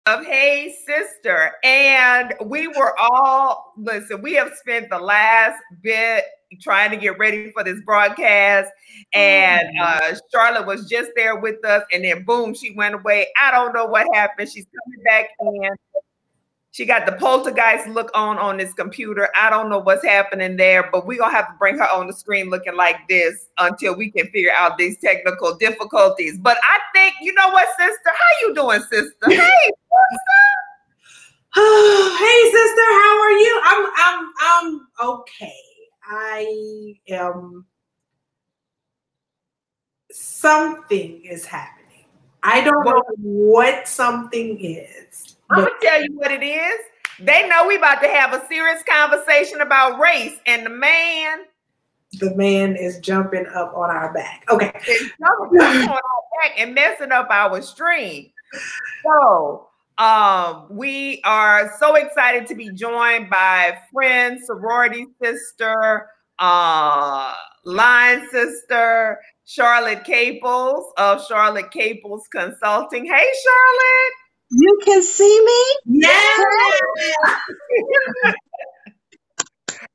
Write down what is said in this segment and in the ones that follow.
of Hey Sister. And we were all, listen, we have spent the last bit trying to get ready for this broadcast. And Charlotte was just there with us. And then boom, she went away. I don't know what happened. She's coming back in. She got the poltergeist look on this computer. I don't know what's happening there, but we're going to have to bring her on the screen looking like this until we can figure out these technical difficulties. But I think, you know what, sister? How you doing, sister? Hey, sister. Hey, sister, how are you? I'm okay. I am. Something is happening. I don't know what something is. I'm gonna tell you what it is. They know we about to have a serious conversation about race, and the man is jumping up on our back. Okay, is jumping up on our back and messing up our stream. So, we are so excited to be joined by friend, sorority sister, line sister, Charlotte Caples of Charlotte Caples Consulting. Hey, Charlotte. You can see me? Yeah.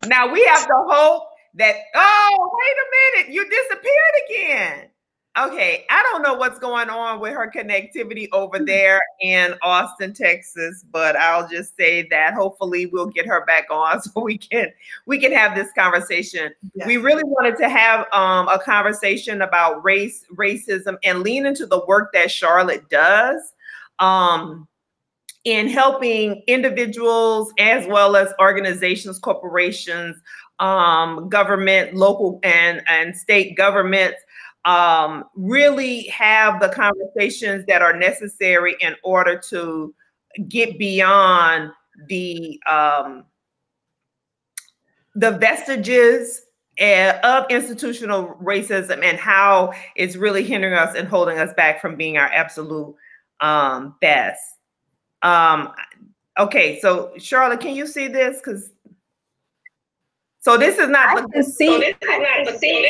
Now we have to hope that, oh, wait a minute, you disappeared again. Okay, I don't know what's going on with her connectivity over there in Austin, Texas, but I'll just say that hopefully we'll get her back on so we can have this conversation. Yeah. We really wanted to have a conversation about racism, and lean into the work that Charlotte does in helping individuals as well as organizations, corporations, government, local and state governments really have the conversations that are necessary in order to get beyond the vestiges of institutional racism and how it's really hindering us and holding us back from being our absolute best. Okay, so Charlotte, can you see this? So this is not I can see. So this is not the scene.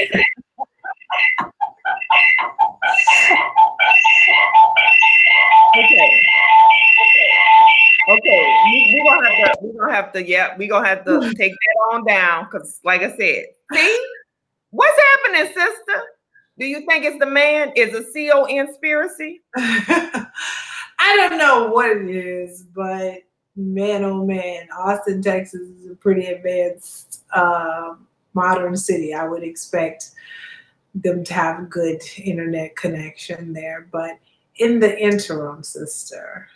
Okay. We're gonna have to take that on down, because like I said, see what's happening, sister? Do you think it's the man? Is a co-conspiracy? I don't know what it is, but man, oh man, Austin, Texas is a pretty advanced modern city. I would expect them to have a good internet connection there. But in the interim, sister,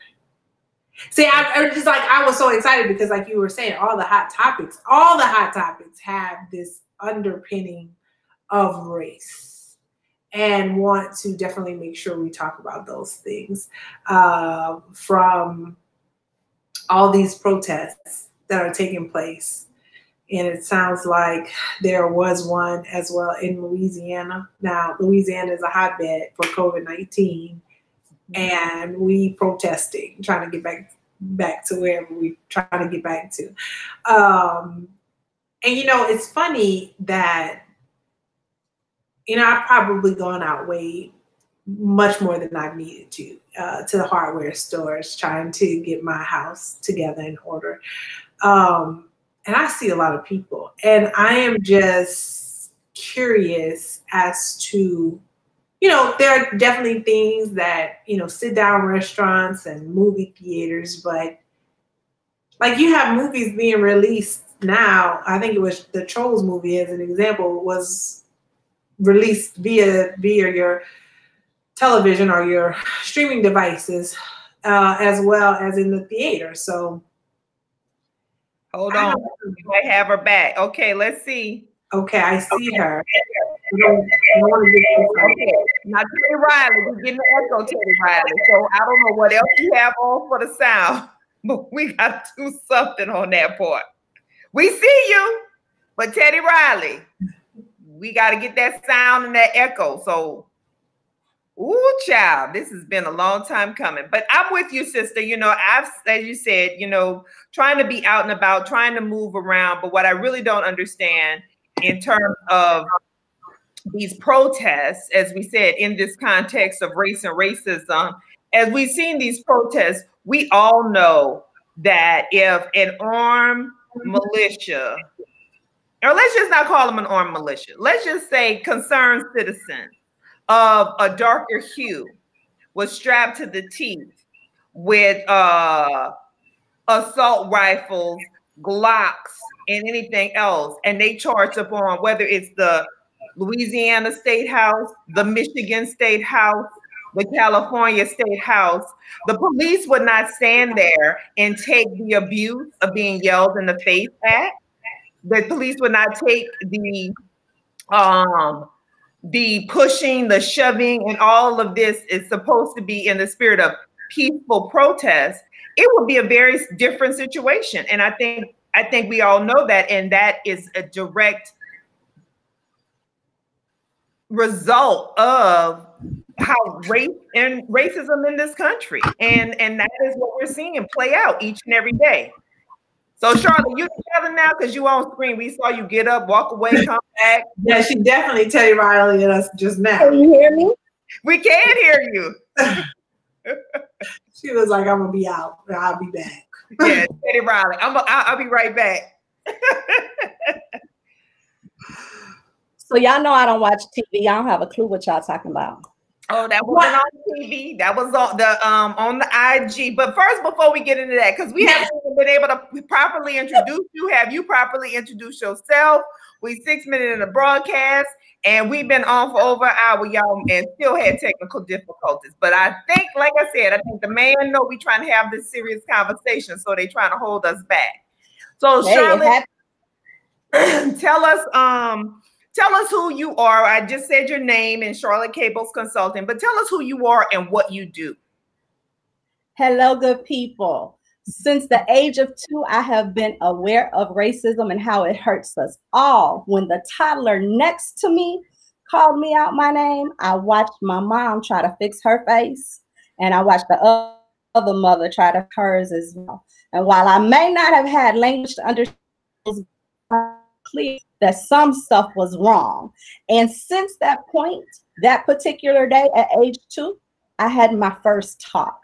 see, I was so excited because, like you were saying, all the hot topics have this underpinning of race. And want to definitely make sure we talk about those things, from all these protests that are taking place. And it sounds like there was one as well in Louisiana. Now, Louisiana is a hotbed for COVID-19, and we protesting, trying to get back to wherever we're trying to get back to. And, you know, it's funny that, you know, I've probably gone out way much more than I've needed to the hardware stores trying to get my house together in order. And I see a lot of people, and I am just curious as to, you know, there are definitely things that, you know, sit down restaurants and movie theaters, but like you have movies being released now. I think it was the Trolls movie, as an example, was released via your television or your streaming devices, as well as in the theater. So hold on, I have her back. Okay, let's see. Okay, I see her. Now, Teddy Riley, we're getting the echo, Teddy Riley. So I don't know what else you have on for the sound, but we got to do something on that part. We see you, but Teddy Riley, we got to get that sound and that echo. So, ooh, child, this has been a long time coming. But I'm with you, sister. You know, as you said, you know, trying to be out and about, trying to move around. But what I really don't understand in terms of these protests, as we said, in this context of race and racism, as we've seen these protests, we all know that if an armed militia, or let's just not call them an armed militia, let's just say concerned citizens of a darker hue was strapped to the teeth with assault rifles, Glocks, and anything else, and they charge upon whether it's the Louisiana State House, the Michigan State House, the California State House, the police would not stand there and take the abuse of being yelled in the face at. The police would not take the pushing, the shoving, and all of this is supposed to be in the spirit of peaceful protest. It would be a very different situation. And I think we all know that, and that is a direct result of how race and racism in this country. And that is what we're seeing play out each and every day. So Charlotte, you together now because you on screen. We saw you get up, walk away, come back. Yeah, she definitely Teddy Riley at us just now. Can you hear me? We can hear you. She was like, I'm gonna be out. I'll be back. Yeah, Teddy Riley. I'll be right back. So y'all know I don't watch TV. I don't have a clue what y'all talking about. Oh, that wasn't on TV. That was on the IG. But first, before we get into that, because we haven't even been able to properly introduce you, have you properly introduced yourself? We 6 minutes in the broadcast, and we've been on for over an hour, y'all, and still had technical difficulties. But I think, like I said, I think the man know we trying to have this serious conversation, so they trying to hold us back. So Charlotte, tell us who you are. I just said your name and Charlotte Cables Consulting, but tell us who you are and what you do. Hello, good people. Since the age of 2, I have been aware of racism and how it hurts us all. When the toddler next to me called me out my name, I watched my mom try to fix her face, and I watched the other mother try to hers as well. And while I may not have had language to understand, it was clear that some stuff was wrong. And since that point, that particular day at age 2, I had my first talk.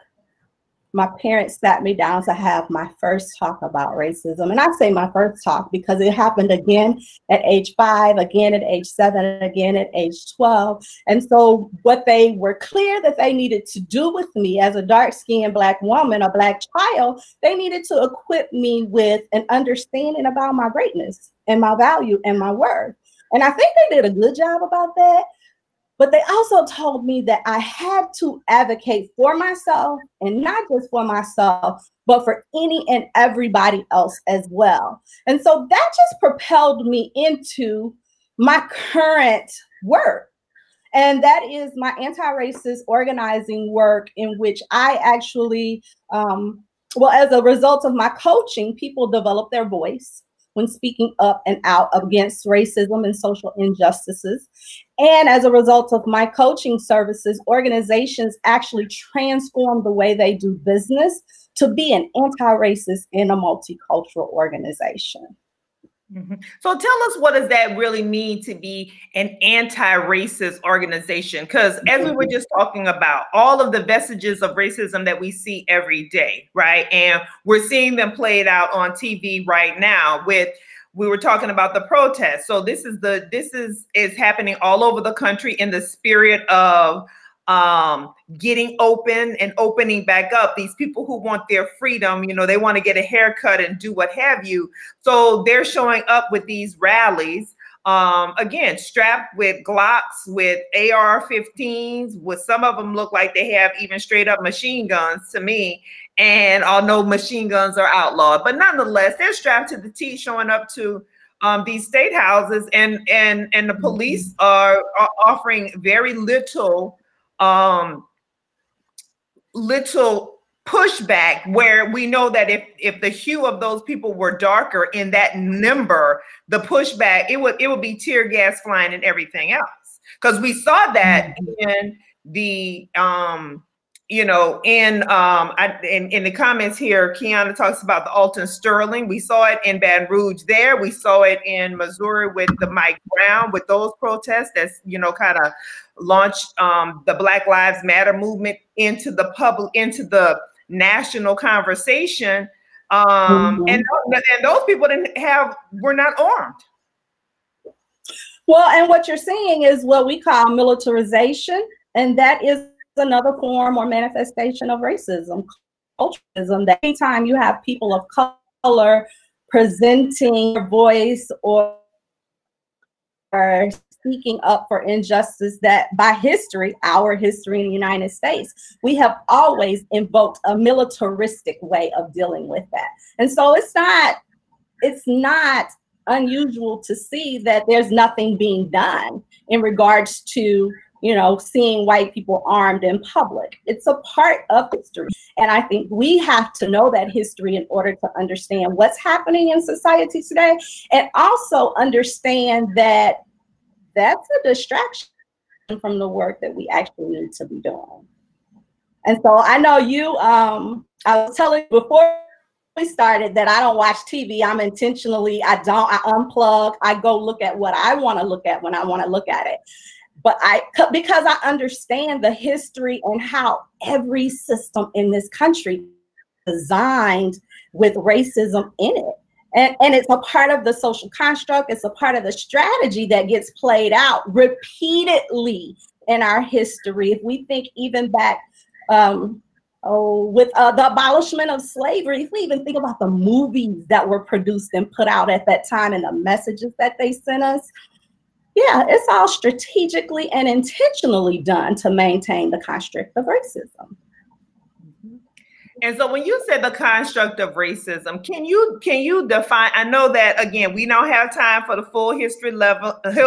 My parents sat me down to have my first talk about racism. And I say my first talk because it happened again at age 5, again at age 7, again at age 12. And so what they were clear that they needed to do with me as a dark-skinned Black woman, a Black child, they needed to equip me with an understanding about my greatness and my value and my worth. And I think they did a good job about that. But they also told me that I had to advocate for myself, and not just for myself, but for any and everybody else as well. And so that just propelled me into my current work. And that is my anti-racist organizing work, in which I actually, as a result of my coaching, people develop their voice when speaking up and out against racism and social injustices. And as a result of my coaching services, organizations actually transform the way they do business to be an anti-racist and a multicultural organization. Mm-hmm. So tell us, what does that really mean to be an anti-racist organization? Because as we were just talking about, all of the vestiges of racism that we see every day, right? And we're seeing them played out on TV right now we were talking about the protests. So this is happening all over the country in the spirit of getting open and opening back up. These people who want their freedom, they want to get a haircut and do what have you. So they're showing up with these rallies, again, strapped with Glocks, with AR-15s, with some of them look like they have even straight up machine guns to me. And although machine guns are outlawed, but nonetheless, they're strapped to the teeth, showing up to these state houses, and the police are offering very little pushback, where we know that if the hue of those people were darker in that number, the pushback, it would be tear gas flying and everything else. Because we saw that in the in the comments here, Kiana talks about the Alton Sterling. We saw it in Baton Rouge there. We saw it in Missouri with the Mike Brown, with those protests that's, kind of launched the Black Lives Matter movement into the public, into the national conversation. And those people were not armed. Well, and what you're seeing is what we call militarization, and that is another form or manifestation of racism, culturalism. That anytime you have people of color presenting their voice or speaking up for injustice, that by history, our history in the United States, we have always invoked a militaristic way of dealing with that. And so it's not unusual to see that there's nothing being done in regards to, you know, seeing white people armed in public. It's a part of history. And I think we have to know that history in order to understand what's happening in society today, and also understand that that's a distraction from the work that we actually need to be doing. And so I know you, I was telling you before we started that I don't watch TV. I unplug. I go look at what I want to look at when I want to look at it. But because I understand the history and how every system in this country is designed with racism in it. And it's a part of the social construct. It's a part of the strategy that gets played out repeatedly in our history. If we think even back with the abolishment of slavery, if we even think about the movies that were produced and put out at that time and the messages that they sent us, yeah, it's all strategically and intentionally done to maintain the construct of racism. And so when you said the construct of racism, can you define, I know that, again, we don't have time for the full history lesson,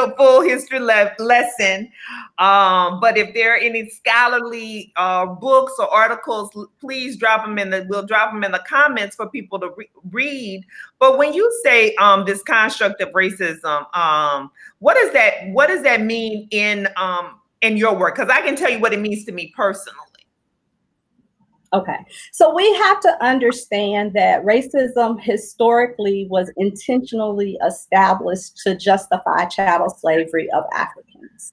but if there are any scholarly books or articles, please we'll drop them in the comments for people to read. But when you say this construct of racism, what does that mean in your work? Because I can tell you what it means to me personally. Okay, so we have to understand that racism historically was intentionally established to justify chattel slavery of Africans.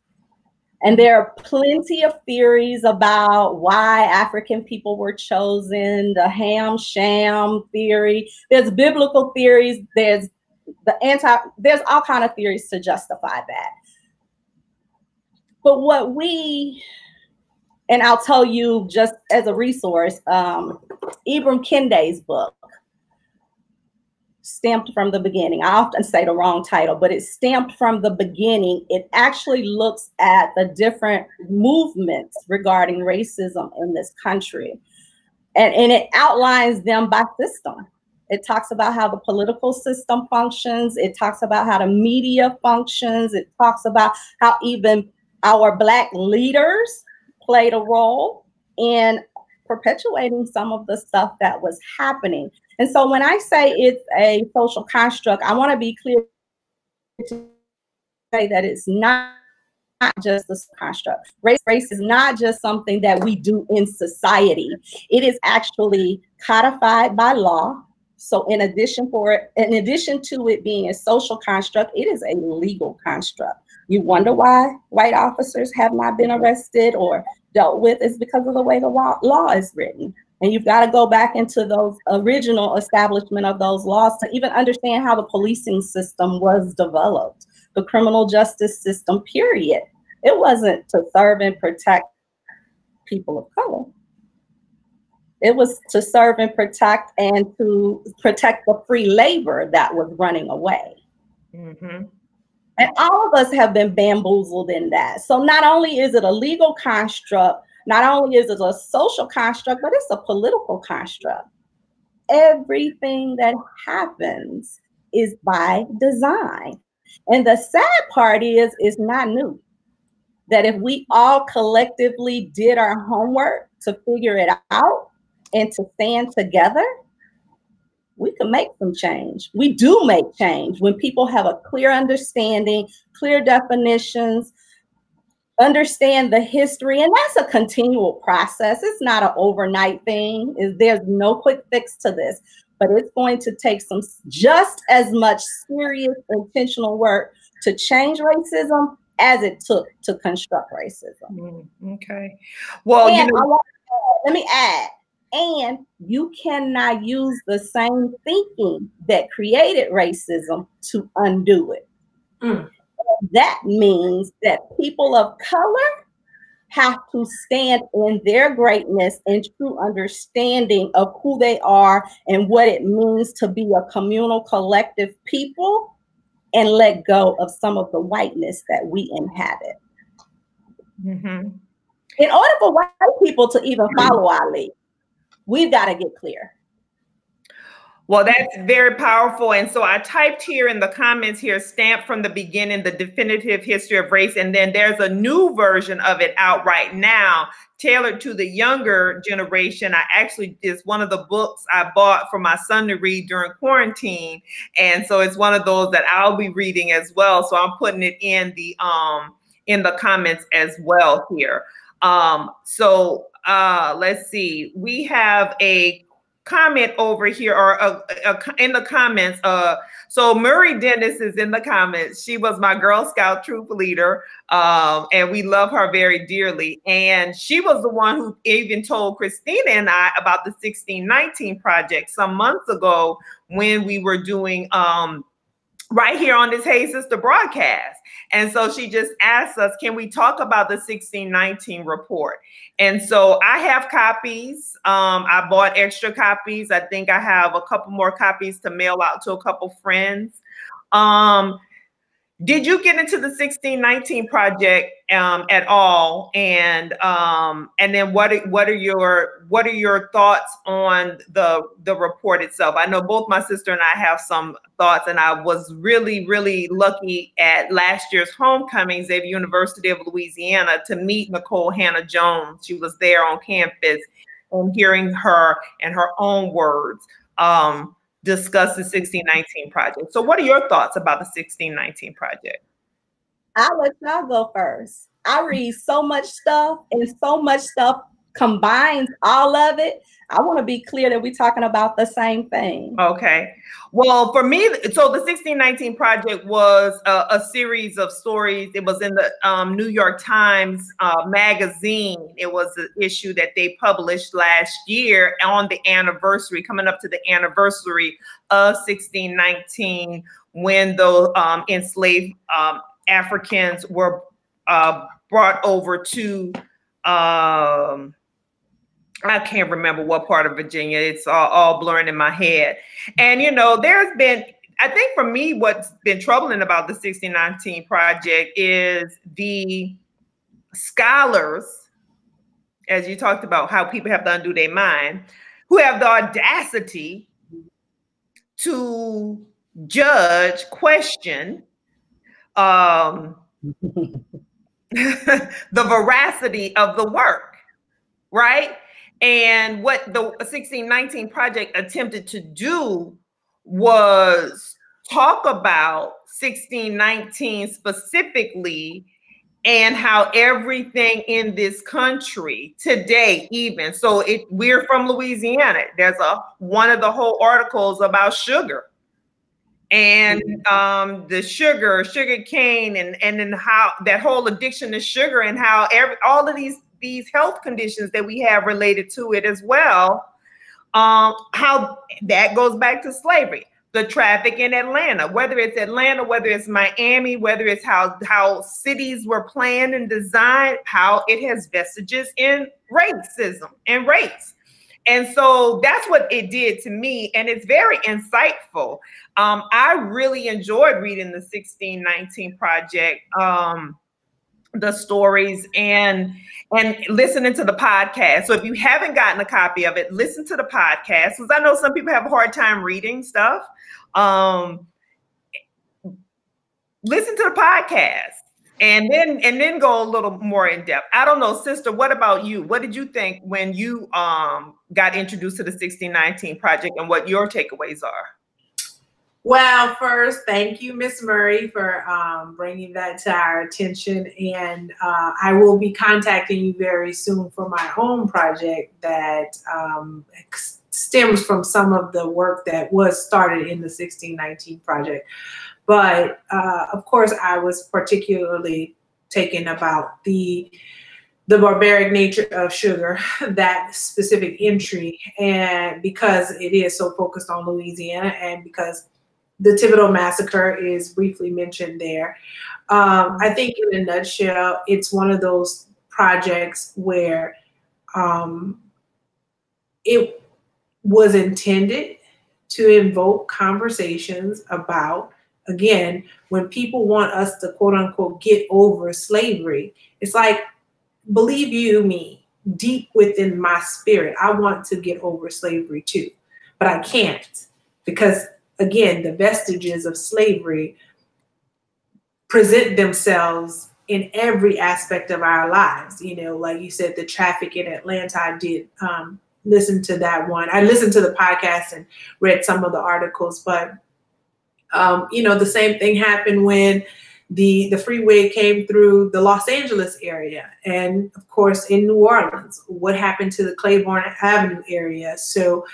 And there are plenty of theories about why African people were chosen, the ham-sham theory. There's biblical theories, there's all kinds of theories to justify that. But and I'll tell you just as a resource, Ibram Kendi's book, Stamped from the Beginning. I often say the wrong title, but it's Stamped from the Beginning. It actually looks at the different movements regarding racism in this country. And it outlines them by system. It talks about how the political system functions. It talks about how the media functions. It talks about how even our Black leaders played a role in perpetuating some of the stuff that was happening. And so when I say it's a social construct, I want to be clear to say that it's not just a construct. Race is not just something that we do in society. It is actually codified by law. So in addition to it being a social construct, it is a legal construct. You wonder why white officers have not been arrested or dealt with. Is because of the way the law is written. And you've got to go back into those original establishment of those laws to even understand how the policing system was developed, the criminal justice system, period. It wasn't to serve and protect people of color. It was to serve and protect the free labor that was running away. Mm-hmm. And all of us have been bamboozled in that. So not only is it a legal construct, not only is it a social construct, but it's a political construct. Everything that happens is by design. And the sad part is, it's not new. That if we all collectively did our homework to figure it out and to stand together, we can make some change. We do make change when people have a clear understanding, clear definitions, understand the history. And that's a continual process. It's not an overnight thing. There's no quick fix to this, but it's going to take some just as much serious intentional work to change racism as it took to construct racism. Okay. Well, and let me add, And you cannot use the same thinking that created racism to undo it. That means that people of color have to stand in their greatness and true understanding of who they are and what it means to be a communal, collective people, and let go of some of the whiteness that we inhabit. In order for white people to even follow our lead, we've got to get clear. Well, that's very powerful. And so I typed here in the comments here, stamped from the beginning, the definitive history of race. And then there's a new version of it out right now, tailored to the younger generation. I actually, it's one of the books I bought for my son to read during quarantine. And so it's one of those that I'll be reading as well. So I'm putting it in the comments as well here. Let's see, we have a comment over here, or in the comments. So Murray Dennis is in the comments. She was my Girl Scout troop leader, and we love her very dearly. And she was the one who even told Christina and I about the 1619 project some months ago when we were doing right here on this Hey Sister broadcast. And so she just asked us, can we talk about the 1619 report? And so I have copies. I bought extra copies. I think I have a couple more copies to mail out to a couple friends. Did you get into the 1619 project at all? And then what are your thoughts on the report itself? I know both my sister and I have some thoughts, and I was really, really lucky at last year's homecoming, Xavier University of Louisiana, to meet Nicole Hannah-Jones. She was there on campus, and hearing her and her own words discuss the 1619 project. So what are your thoughts about the 1619 project? I'll let y'all go first. I read so much stuff, and so much stuff combines all of it. I want to be clear that we're talking about the same thing. Okay. Well, for me, so the 1619 project was a series of stories. It was in the New York Times magazine. It was an issue that they published last year on the anniversary, coming up to the anniversary of 1619, when the enslaved Africans were brought over to I can't remember what part of Virginia. It's all blurring in my head. And, you know, there's been, I think for me, what's been troubling about the 1619 project is the scholars, as you talked about, how people have to undo their mind, who have the audacity to judge, question the veracity of the work, right? And what the 1619 project attempted to do was talk about 1619 specifically, and how everything in this country today, even so, we're from Louisiana. There's one of the whole articles about sugar, and the sugar cane, and then how that whole addiction to sugar, and how all of these health conditions that we have related to it as well, how that goes back to slavery, the traffic in Atlanta, whether it's Atlanta, whether it's Miami, whether it's how cities were planned and designed, how it has vestiges in racism and race. And so that's what it did to me, and it's very insightful. I really enjoyed reading the 1619 project, the stories, and listening to the podcast. So if you haven't gotten a copy of it, listen to the podcast, because I know some people have a hard time reading stuff. Listen to the podcast, and then go a little more in depth. I don't know, sister, what about you? What did you think when you got introduced to the 1619 project, and what your takeaways are? Well, first, thank you, Miss Murray, for bringing that to our attention. And I will be contacting you very soon for my own project that stems from some of the work that was started in the 1619 project. But of course, I was particularly taken about the the barbaric nature of sugar, that specific entry, and because it is so focused on Louisiana, and because the Thibodeau massacre is briefly mentioned there. I think in a nutshell, it's one of those projects where it was intended to invoke conversations about, again, when people want us to quote unquote get over slavery, it's like, believe you me, deep within my spirit, I want to get over slavery too, but I can't, because again, the vestiges of slavery present themselves in every aspect of our lives. You know, like you said, the traffic in Atlanta, I did listen to that one. I listened to the podcast and read some of the articles, but you know, the same thing happened when the freeway came through the Los Angeles area, and of course in New Orleans, what happened to the Claiborne Avenue area. So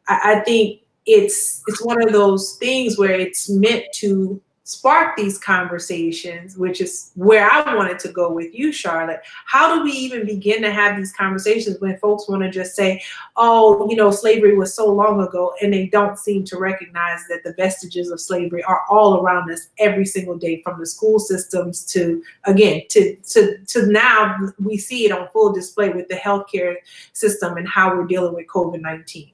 I think it's one of those things where it's meant to spark these conversations, which is where I wanted to go with you, Charlotte. How do we even begin to have these conversations when folks want to just say, oh, you know, slavery was so long ago, and they don't seem to recognize that the vestiges of slavery are all around us every single day, from the school systems to, again, to now we see it on full display with the healthcare system and how we're dealing with COVID-19.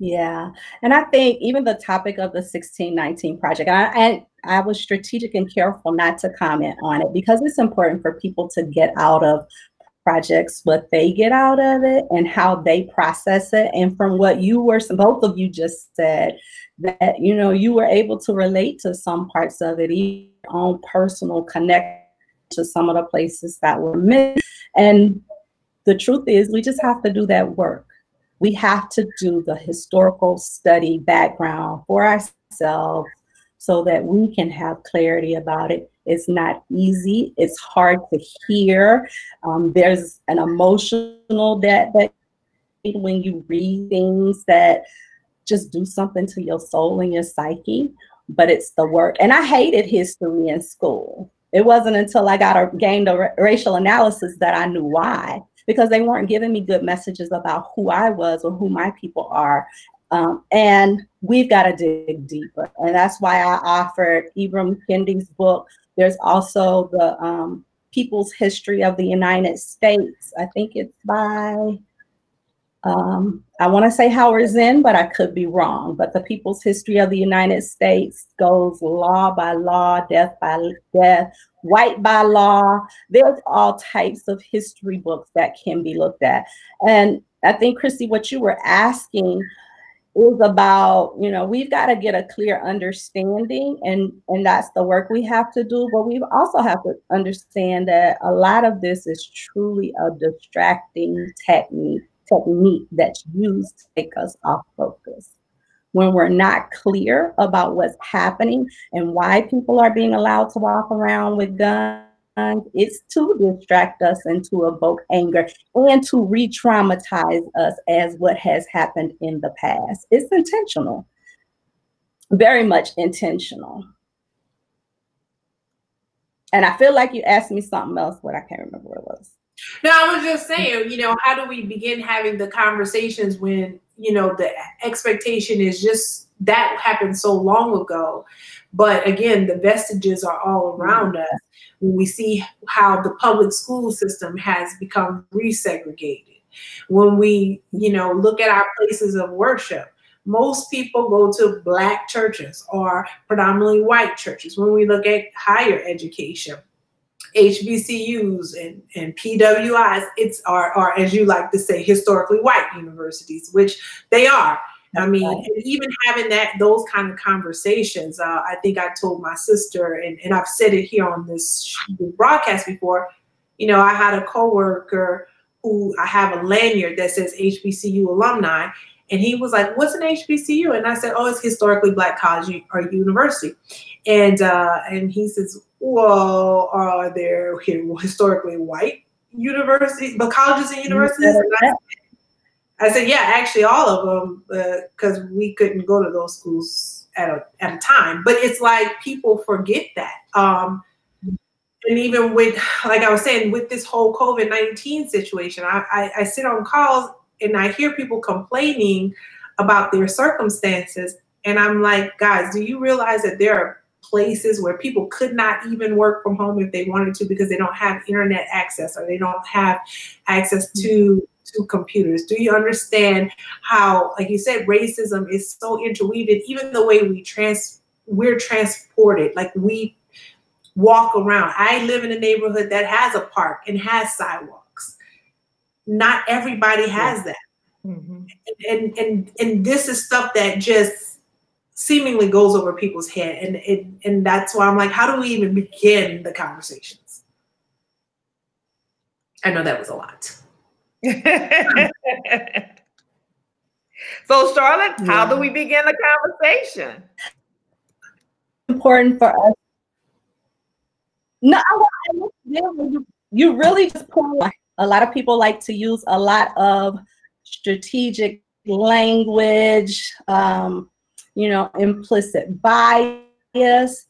Yeah, and I think even the topic of the 1619 Project, and I was strategic and careful not to comment on it, because it's important for people to get out of projects what they get out of it and how they process it. And from what you were, both of you just said, that, you know, you were able to relate to some parts of it, even on personal connection to some of the places that were missed. And the truth is, we just have to do that work. We have to do the historical study background for ourselves so that we can have clarity about it. It's not easy. It's hard to hear. There's an emotional that when you read things that just do something to your soul and your psyche, but it's the work. And I hated history in school. It wasn't until I gained a racial analysis that I knew why. Because they weren't giving me good messages about who I was or who my people are. And we've got to dig deeper. And that's why I offered Ibram Kendi's book. There's also the People's History of the United States. I think it's by, I want to say Howard Zinn, but I could be wrong. But the People's History of the United States goes law by law, death by death, white by law. There's all types of history books that can be looked at. And I think, Chrissy, what you were asking is about, you know, we've got to get a clear understanding, and that's the work we have to do. But we also have to understand that a lot of this is truly a distracting technique that's used to take us off focus. When we're not clear about what's happening and why people are being allowed to walk around with guns, it's to distract us and to evoke anger and to re-traumatize us as what has happened in the past. It's intentional, very much intentional. And I feel like you asked me something else, but I can't remember what it was. No, I was just saying, you know, how do we begin having the conversations when, you know, the expectation is just that happened so long ago. But again, the vestiges are all around us. When we see how the public school system has become resegregated, when we, you know, look at our places of worship, most people go to Black churches or predominantly white churches. When we look at higher education, HBCUs and PWIs, are, as you like to say, historically white universities, which they are. I mean, and even having those kind of conversations, I think I told my sister, and I've said it here on this broadcast before, you know, I had a coworker who I have a lanyard that says HBCU alumni, and he was like, what's an HBCU? And I said, oh, it's historically Black college or university. And he says, well, are there historically white universities, but colleges and universities? And I said, yeah, actually all of them, because we couldn't go to those schools at a time. But it's like people forget that. And even with, like I was saying, with this whole COVID-19 situation, I sit on calls and I hear people complaining about their circumstances. And I'm like, guys, do you realize that there are places where people could not even work from home if they wanted to because they don't have internet access or they don't have access to computers? Do you understand how, like you said, racism is so interweaved, even the way we're transported, like we walk around. I live in a neighborhood that has a park and has sidewalks. Not everybody has that. Mm-hmm. And this is stuff that just seemingly goes over people's head. And that's why I'm like, how do we even begin the conversations? I know that was a lot. So Charlotte, how do we begin the conversation? Important for us. No, you really just point. A lot of people like to use a lot of strategic language, implicit bias.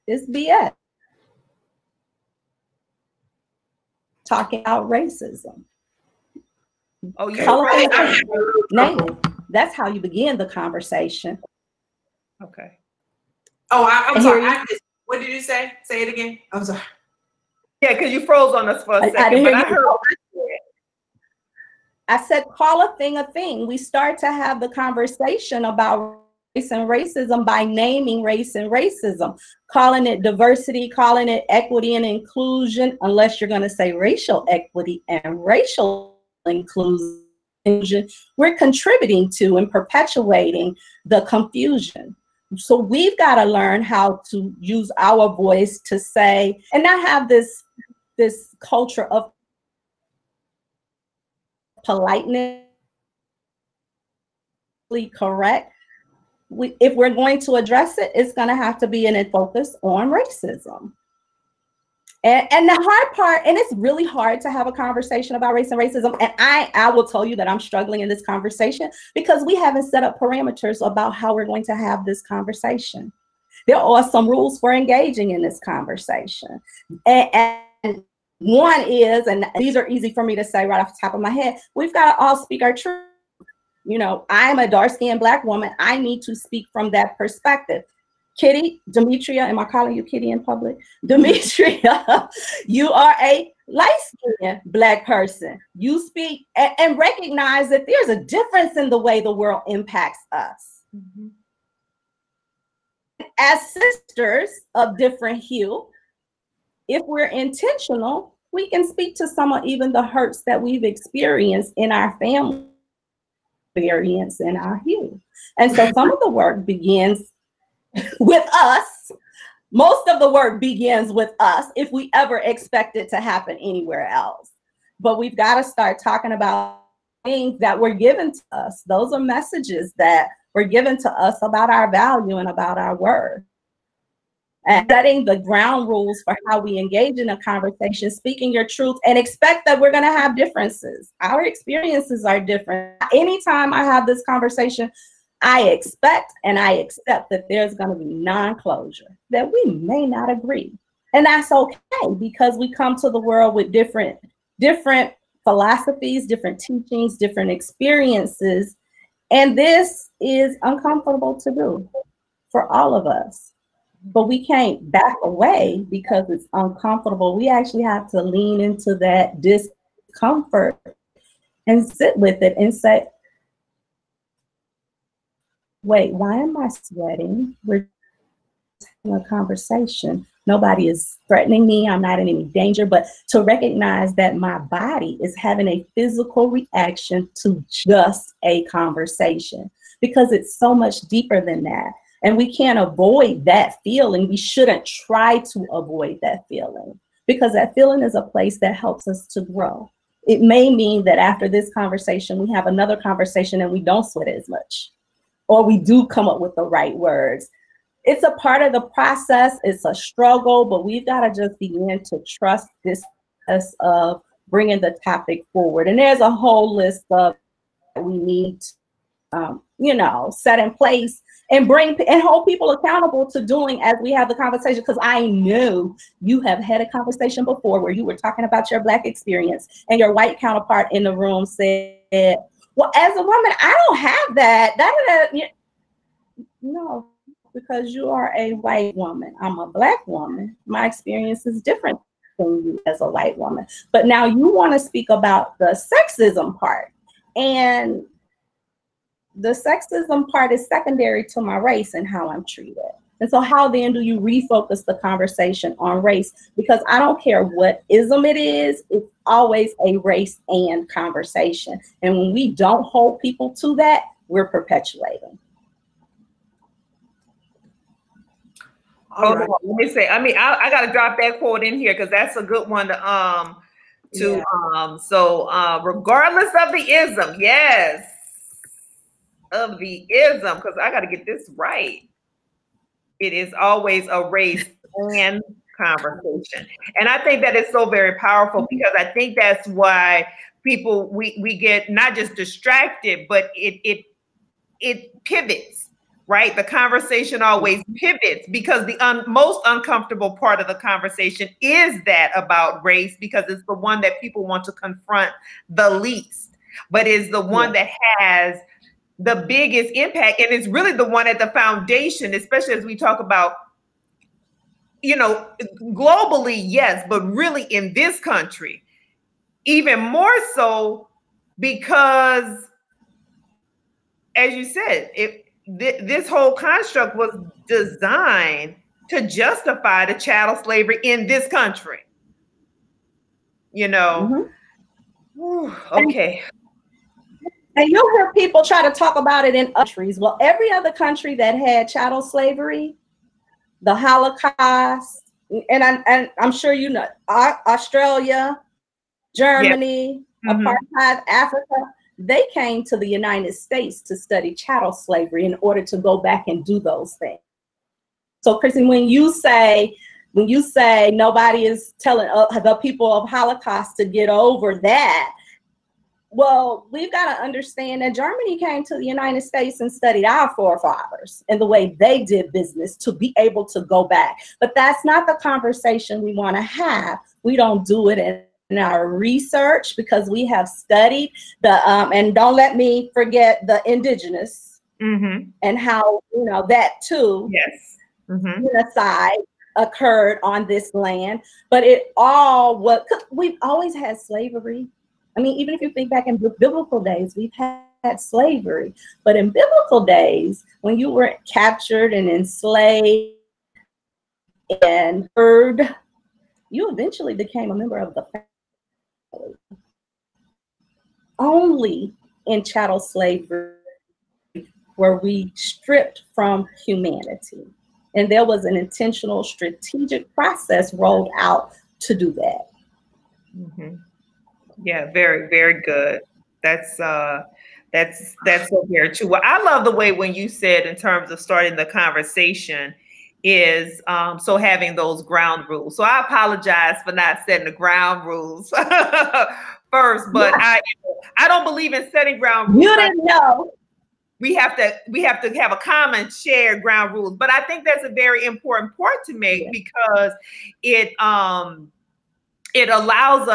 It's BS. Talking about racism. Oh, you're right. Name. That's how you begin the conversation. Okay. Oh, I'm sorry. What did you say? Say it again. I'm sorry. Yeah, because you froze on us for a second. But I heard what you said. I said, call a thing. We start to have the conversation about race and racism by naming race and racism, calling it diversity, calling it equity and inclusion, unless you're going to say racial equity and racial inclusion. We're contributing to and perpetuating the confusion. So we've got to learn how to use our voice to say, and not have this culture of politeness, correct. If we're going to address it, it's going to have to be in a focus on racism. And the hard part, and it's really hard to have a conversation about race and racism. And I will tell you that I'm struggling in this conversation because we haven't set up parameters about how we're going to have this conversation. There are some rules for engaging in this conversation. And one is, and these are easy for me to say right off the top of my head, we've got to all speak our truth. I'm a dark-skinned Black woman. I need to speak from that perspective. Kitty, Demetria, am I calling you Kitty in public? Demetria, you are a light-skinned Black person. You speak and recognize that there's a difference in the way the world impacts us. Mm-hmm. As sisters of different hue, if we're intentional, we can speak to some of even the hurts that we've experienced in our family, experience in our hue. And so some of the work begins with us. Most of the work begins with us if we ever expect it to happen anywhere else. But we've got to start talking about things that were given to us. Those are messages that were given to us about our value and about our worth. And setting the ground rules for how we engage in a conversation, speaking your truth, and expect that we're going to have differences. Our experiences are different. Anytime I have this conversation, I expect and I accept that there's going to be non-closure, that we may not agree. And that's okay, because we come to the world with different philosophies, different teachings, different experiences. And this is uncomfortable to do for all of us. But we can't back away because it's uncomfortable. We actually have to lean into that discomfort and sit with it and say, wait, why am I sweating? We're having a conversation. Nobody is threatening me. I'm not in any danger. But to recognize that my body is having a physical reaction to just a conversation, because it's so much deeper than that. And we can't avoid that feeling. We shouldn't try to avoid that feeling, because that feeling is a place that helps us to grow. It may mean that after this conversation, we have another conversation and we don't sweat as much, or we do come up with the right words. It's a part of the process. It's a struggle, but we've got to just begin to trust this process of bringing the topic forward. And there's a whole list of we need, set in place. and hold people accountable to doing as we have the conversation. Because I know you have had a conversation before where you were talking about your Black experience and your white counterpart in the room said, well, as a woman, I don't have that. No, because you are a white woman. I'm a Black woman. My experience is different than you as a white woman. But now you want to speak about the sexism part. And the sexism part is secondary to my race and how I'm treated. And so how then do you refocus the conversation on race? Because I don't care what ism it is, it's always a race and conversation. And when we don't hold people to that, we're perpetuating. Hold on, let me say, I got to drop that quote in here because that's a good one to regardless of the ism, yes. Of the ism, because I got to get this right. It is always a race and conversation. And I think that is so very powerful because I think that's why people, we get not just distracted, but it pivots, right? The conversation always pivots because the most uncomfortable part of the conversation is that about race because it's the one that people want to confront the least, but is the one that has the biggest impact. And it's really the one at the foundation, especially as we talk about, globally, yes, but really in this country, even more so because, as you said, this whole construct was designed to justify the chattel slavery in this country. Okay. And you'll hear people try to talk about it in countries. Well, every other country that had chattel slavery, the Holocaust, and I'm sure you know, Australia, Germany, apartheid, Africa, they came to the United States to study chattel slavery in order to go back and do those things. So, Chrissy, when you say nobody is telling the people of Holocaust to get over that, well, we've got to understand that Germany came to the United States and studied our forefathers and the way they did business to be able to go back. But that's not the conversation we want to have. We don't do it in our research because we have studied and don't let me forget the indigenous and how, that too, genocide occurred on this land. But we've always had slavery. I mean, even if you think back in biblical days, we've had slavery. But in biblical days, when you were captured and enslaved and herd, you eventually became a member of the family. Only in chattel slavery were we stripped from humanity. And there was an intentional strategic process rolled out to do that. Yeah, very, very good. That's so very true. Well, I love the way when you said in terms of starting the conversation is so having those ground rules. So I apologize for not setting the ground rules first, but I don't believe in setting ground rules. You didn't know. We have to have a common shared ground rules, but I think that's a very important point to make because it allows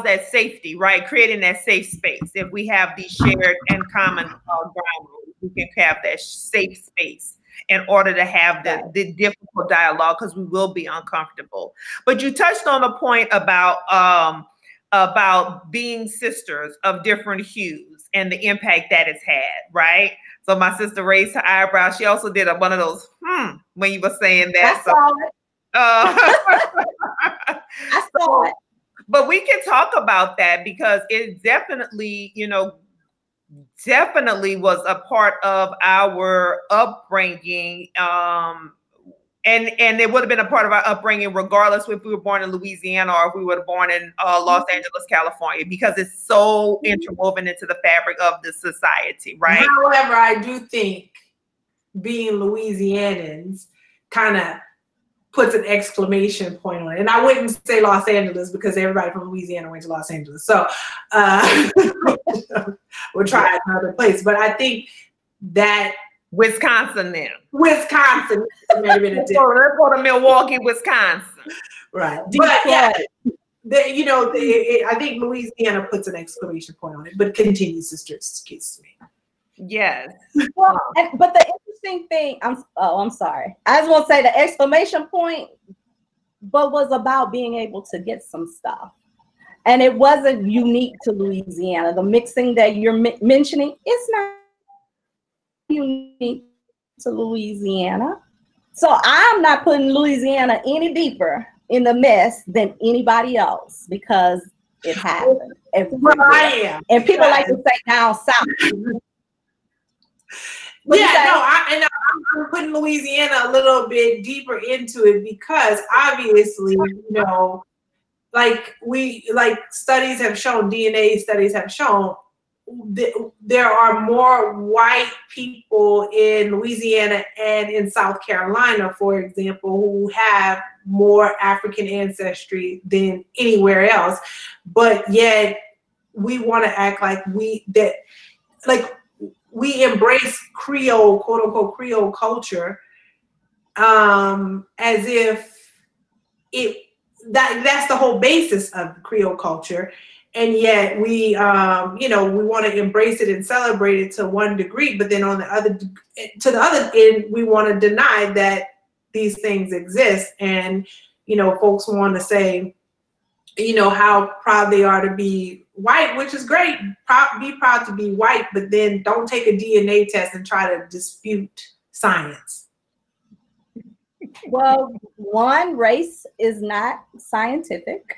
that safety, right? Creating that safe space. If we have these shared and common ground rules, we can have that safe space in order to have the difficult dialogue because we will be uncomfortable. But you touched on a point about being sisters of different hues and the impact that it's had, right? So my sister raised her eyebrows. She also did one of those, when you were saying that. I saw it. But we can talk about that because it definitely, definitely was a part of our upbringing. And it would have been a part of our upbringing regardless if we were born in Louisiana or if we were born in Los Angeles, California, because it's so interwoven into the fabric of the society, right? However, I do think being Louisianans kind of puts an exclamation point on it. And I wouldn't say Los Angeles because everybody from Louisiana went to Los Angeles. So we'll try another place. But I think that Wisconsin then. Wisconsin. Let's go to Milwaukee, Wisconsin. Right. But yeah, I think Louisiana puts an exclamation point on it, but continues, sister. Excuse me. Yes. Well, but the interesting thing, I'm sorry. I just want to say the exclamation point, but was about being able to get some stuff. And it wasn't unique to Louisiana. The mixing that you're mentioning, it's not unique to Louisiana. So I'm not putting Louisiana any deeper in the mess than anybody else because it happened. Well, I am. And people like to say down south. I'm putting Louisiana a little bit deeper into it because obviously, like studies have shown, DNA studies have shown, there are more white people in Louisiana and in South Carolina, for example, who have more African ancestry than anywhere else. But yet we want to act like we embrace Creole, quote unquote, Creole culture, as if that's the whole basis of Creole culture. And yet we want to embrace it and celebrate it to one degree, but then to the other end, we want to deny that these things exist. And, folks want to say, how proud they are to be white, which is great. Be proud to be white, but then don't take a DNA test and try to dispute science. Well, one, race is not scientific.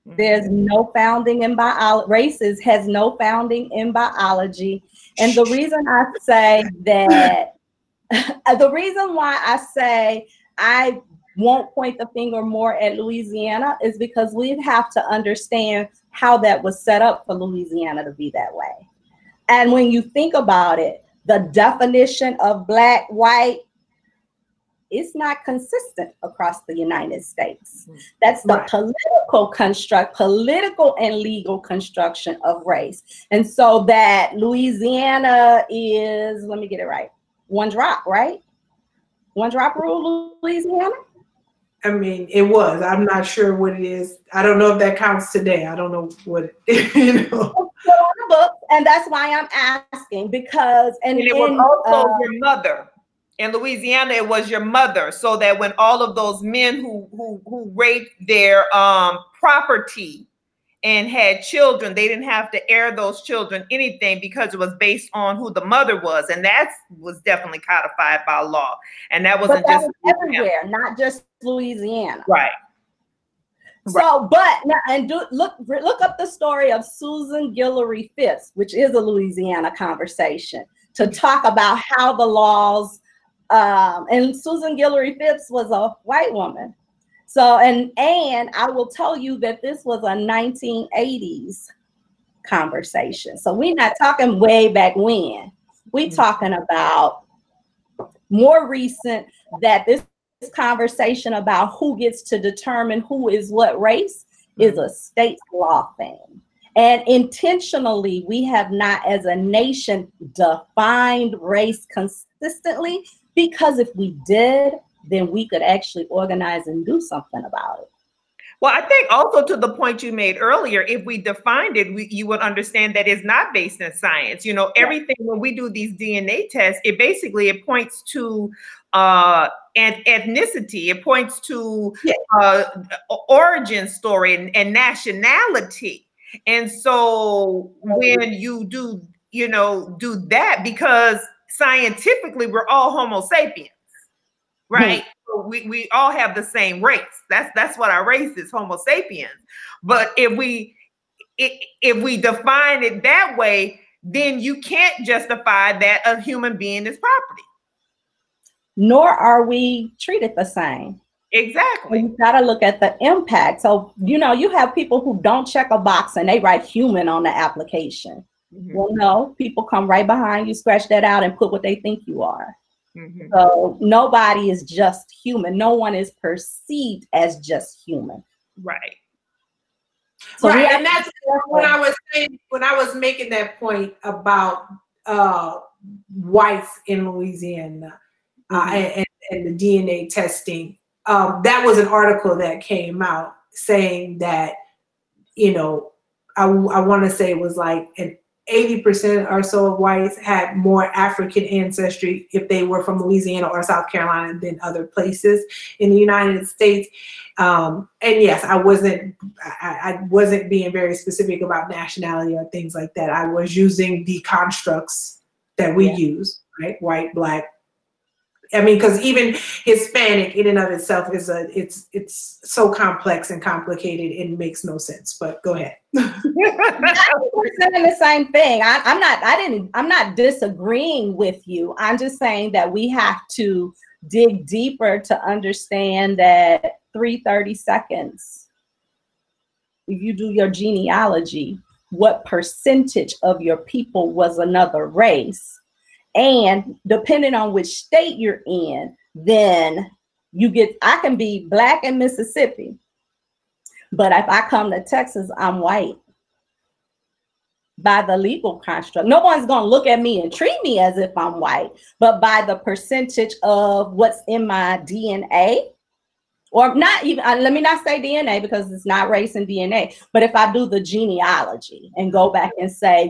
There's no founding in biology. Has no founding in biology. And the reason I say that, the reason why I say I won't point the finger more at Louisiana is because we have to understand how that was set up for Louisiana to be that way. And when you think about it, the definition of black, white, it's not consistent across the United States. That's the political and legal construction of race. And so that Louisiana is, let me get it right, one drop, right? One drop rule, Louisiana? I mean, it was. I'm not sure what it is. I don't know if that counts today. I don't know what, And that's why I'm asking, because and it was also your mother. In Louisiana, it was your mother, so that when all of those men who raped their property and had children, they didn't have to air those children anything because it was based on who the mother was, and that was definitely codified by law. And that wasn't just everywhere, not just Louisiana. Right. So, but now, and look up the story of Susan Guillory Phipps, which is a Louisiana conversation, to talk about how the laws. And Susan Guillory Phipps was a white woman. So, and I will tell you that this was a 1980s conversation. So we're not talking way back when. We're talking about more recent, that this conversation about who gets to determine who is what race is a state law thing. And intentionally, we have not as a nation defined race consistently, because if we did, then we could actually organize and do something about it. Well, I think also to the point you made earlier, if we defined it, you would understand that it's not based in science. Everything, when we do these DNA tests, it points to ethnicity. It points to origin story and nationality. And so when you do that, because scientifically we're all Homo sapiens, right? So we all have the same race. That's what our race is, Homo sapiens. But if we define it that way, then you can't justify that a human being is property. Nor are we treated the same. Exactly. You got to look at the impact. So, you have people who don't check a box and they write human on the application. Well, no, people come right behind you, scratch that out, and put what they think you are. So nobody is just human. No one is perceived as just human. Right. So and that's when I was saying, when I was making that point about whites in Louisiana and the DNA testing. That was an article that came out saying that, you know, I want to say it was like an 80% or so of whites had more African ancestry if they were from Louisiana or South Carolina than other places in the United States. And yes, I wasn't being very specific about nationality or things like that. I was using the constructs that we use, right? White, black. I mean, because even Hispanic in and of itself is it's so complex and complicated, it makes no sense. But go ahead. We're saying the same thing. I'm not disagreeing with you. I'm just saying that we have to dig deeper to understand that 330 seconds, if you do your genealogy, what percentage of your people was another race? And depending on which state you're in, then I can be black in Mississippi, but if I come to Texas, I'm white. By the legal construct, no one's going to look at me and treat me as if I'm white, but by the percentage of what's in my DNA, or not even, let me not say DNA because it's not race and DNA, but if I do the genealogy and go back and say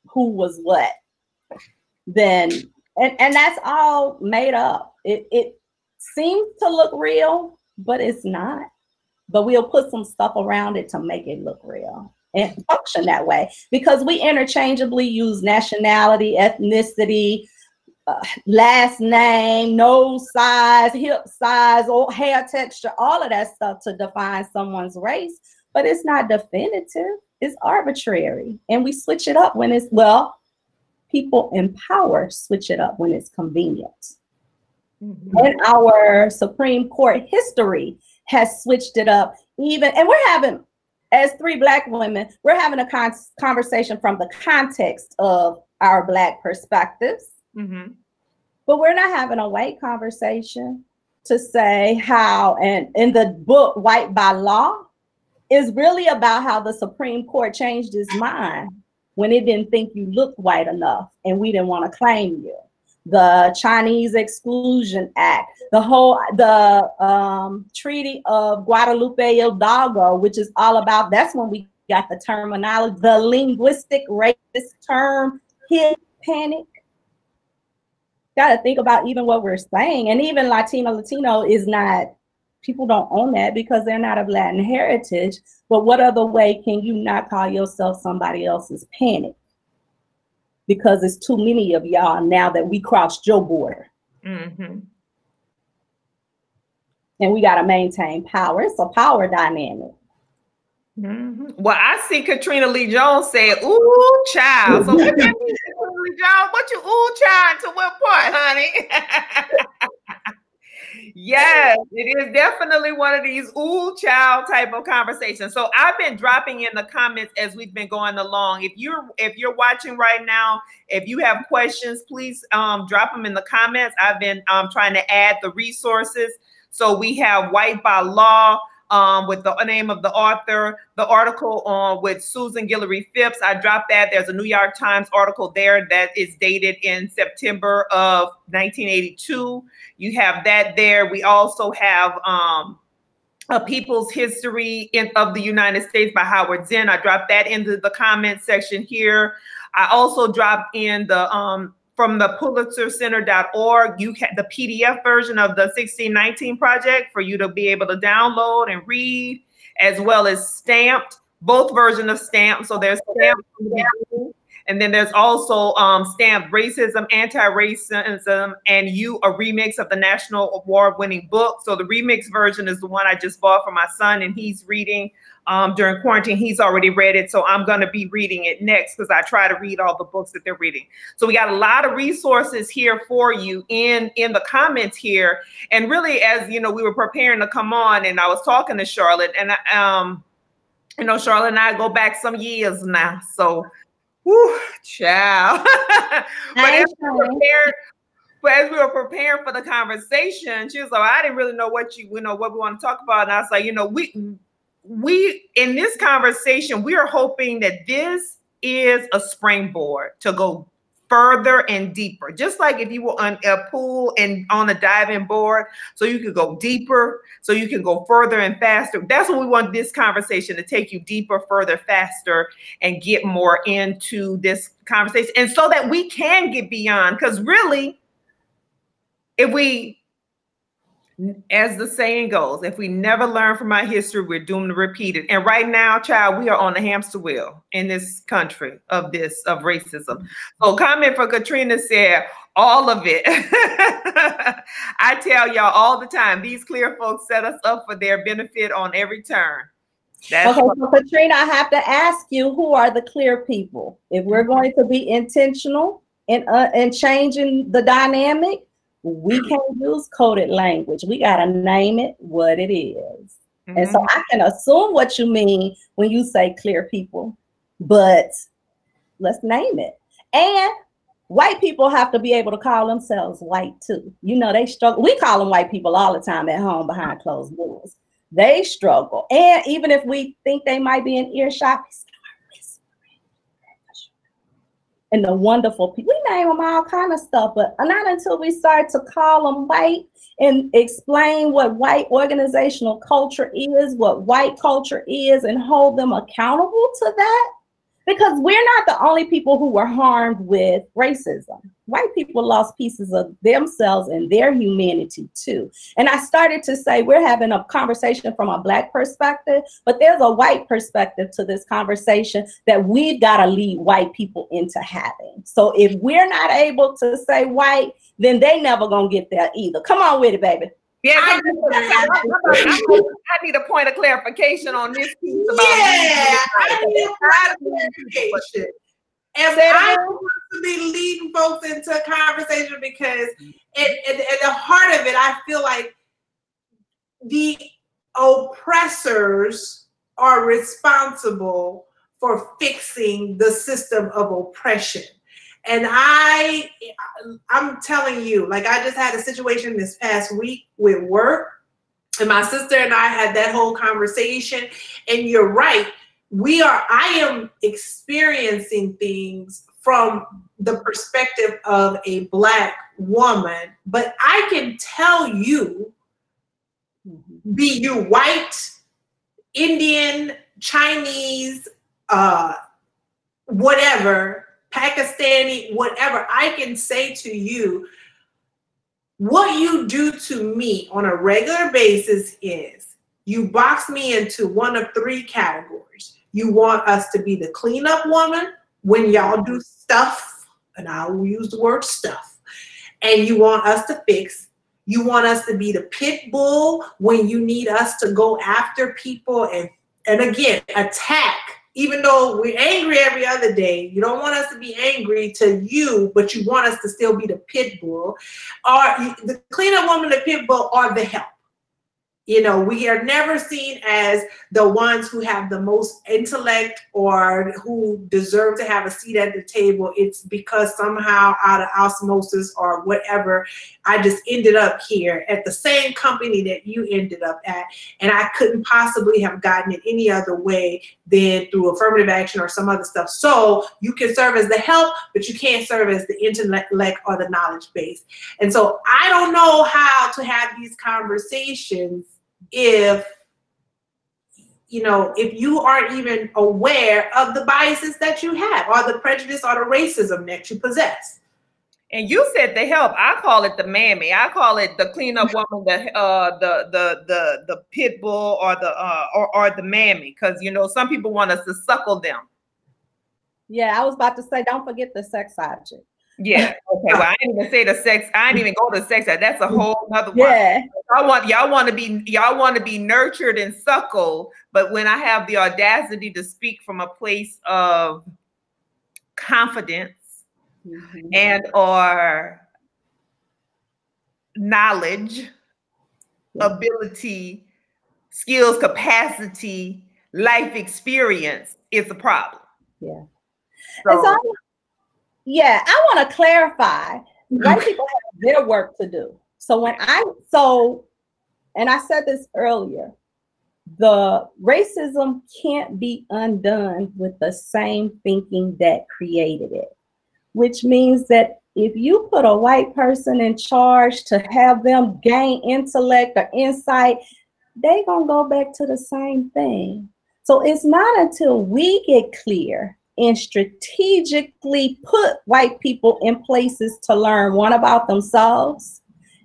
who was what, then, and that's all made up. It seems to look real, but it's not. But we'll put some stuff around it to make it look real and function that way, because we interchangeably use nationality, ethnicity, last name, nose size, hip size, or hair texture, all of that stuff to define someone's race, but it's not definitive. It's arbitrary, and we switch it up when it's, well, people in power switch it up when it's convenient. And our Supreme Court history has switched it up even, and we're having, as 3 Black women, we're having a conversation from the context of our Black perspectives, but we're not having a white conversation to say how, and in the book, White by Law, is really about how the Supreme Court changed its mind when it didn't think you looked white enough and we didn't want to claim you. The Chinese Exclusion Act, the Treaty of Guadalupe Hidalgo, which is all about, that's when we got the terminology, the linguistic racist term, Hispanic. Got to think about even what we're saying. And even Latino is not, people don't own that because they're not of Latin heritage. But what other way can you not call yourself somebody else's panic? Because it's too many of y'all now that we crossed your border. And we got to maintain power. It's a power dynamic. Well, I see Katrina Lee Jones say, ooh, child. So what that mean, Katrina Lee Jones? What you ooh, child, to what part, honey? Yes, it is definitely one of these ooh, child type of conversations. So I've been dropping in the comments as we've been going along. If you're watching right now, if you have questions, please drop them in the comments. I've been trying to add the resources. So we have White by Law, with the name of the author, the article with Susan Guillory Phipps. I dropped that. There's a New York Times article there that is dated in September of 1982. You have that there. We also have A People's History of the United States by Howard Zinn. I dropped that into the comment section here. I also dropped in the from the PulitzerCenter.org, you have the PDF version of the 1619 Project for you to be able to download and read, as well as stamped, both versions of stamped. So there's stamped, and then there's also stamped Racism, Anti-Racism, and You, a remix of the National Award-winning book. So the remix version is the one I just bought for my son, and he's reading during quarantine. He's already read it, so I'm going to be reading it next because I try to read all the books that they're reading. So we got a lot of resources here for you in the comments here. And really, as you know, we were preparing to come on, and I was talking to Charlotte, and you know, Charlotte and I go back some years now. So, whew, child. As we were preparing for the conversation, she was like, I didn't really know what what we want to talk about. And I was like, you know, we in this conversation, we are hoping that this is a springboard to go further and deeper. Just like if you were on a pool and on a diving board, so you could go deeper, so you can go further and faster. That's what we want this conversation to take you deeper, further, faster, and get more into this conversation. And so that we can get beyond, because really, if we, as the saying goes, if we never learn from our history, we're doomed to repeat it. And right now, child, we are on the hamster wheel in this country of racism. So comment for Katrina said, all of it. I tell y'all all the time, these clear folks set us up for their benefit on every turn. Okay, so Katrina, I have to ask you, who are the clear people? If we're going to be intentional in changing the dynamic, we can't use coded language. We got to name it what it is. And so I can assume what you mean when you say clear people, but let's name it. And white people have to be able to call themselves white too. You know, they struggle. We call them white people all the time at home behind closed doors. They struggle. And even if we think they might be in earshot, and the wonderful people, we name them all kind of stuff, but not until we start to call them white and explain what white organizational culture is, what white culture is, and hold them accountable to that. Because we're not the only people who were harmed with racism. White people lost pieces of themselves and their humanity too. And I started to say we're having a conversation from a Black perspective, but there's a white perspective to this conversation that we've got to lead white people into having. So if we're not able to say white, then they never gonna get there either. Come on with it, baby. Yeah, I need a point of clarification on this piece about I need a clarification. And I want to be leading folks into a conversation because at the heart of it, I feel like the oppressors are responsible for fixing the system of oppression. And I'm telling you, like, I just had a situation this past week with work, and my sister and I had that whole conversation. And you're right, I am experiencing things from the perspective of a Black woman, but I can tell you, be you white, Indian, Chinese, whatever, Pakistani, whatever, I can say to you, what you do to me on a regular basis is you box me into one of three categories. You want us to be the cleanup woman when y'all do stuff, and I will use the word stuff, and you want us to fix. You want us to be the pit bull when you need us to go after people and again, attack. Even though we're angry every other day, you don't want us to be angry to you, but you want us to still be the pit bull. Or the cleanup woman, the pit bull, or the help. You know, we are never seen as the ones who have the most intellect or who deserve to have a seat at the table. It's because somehow out of osmosis or whatever, I just ended up here at the same company that you ended up at. And I couldn't possibly have gotten it any other way than through affirmative action or some other stuff. So you can serve as the help, but you can't serve as the intellect or the knowledge base. And so I don't know how to have these conversations if you aren't even aware of the biases that you have or the prejudice or the racism that you possess. And you said the help. I call it the mammy. I call it the cleanup woman, the pit bull, or the mammy, because some people want us to suckle them. Yeah, I was about to say, don't forget the sex object. Yeah. Okay. Well, I didn't even say the sex. I didn't even go to sex. That's a whole other one. Yeah. Y'all want to be nurtured and suckled, but when I have the audacity to speak from a place of confidence and or knowledge, ability, skills, capacity, life experience, it's a problem. Yeah. So yeah, I want to clarify. White people have their work to do. So and I said this earlier, the racism can't be undone with the same thinking that created it. which means that if you put a white person in charge to have them gain intellect or insight, they're going to go back to the same thing. So it's not until we get clear and strategically put white people in places to learn, one, about themselves,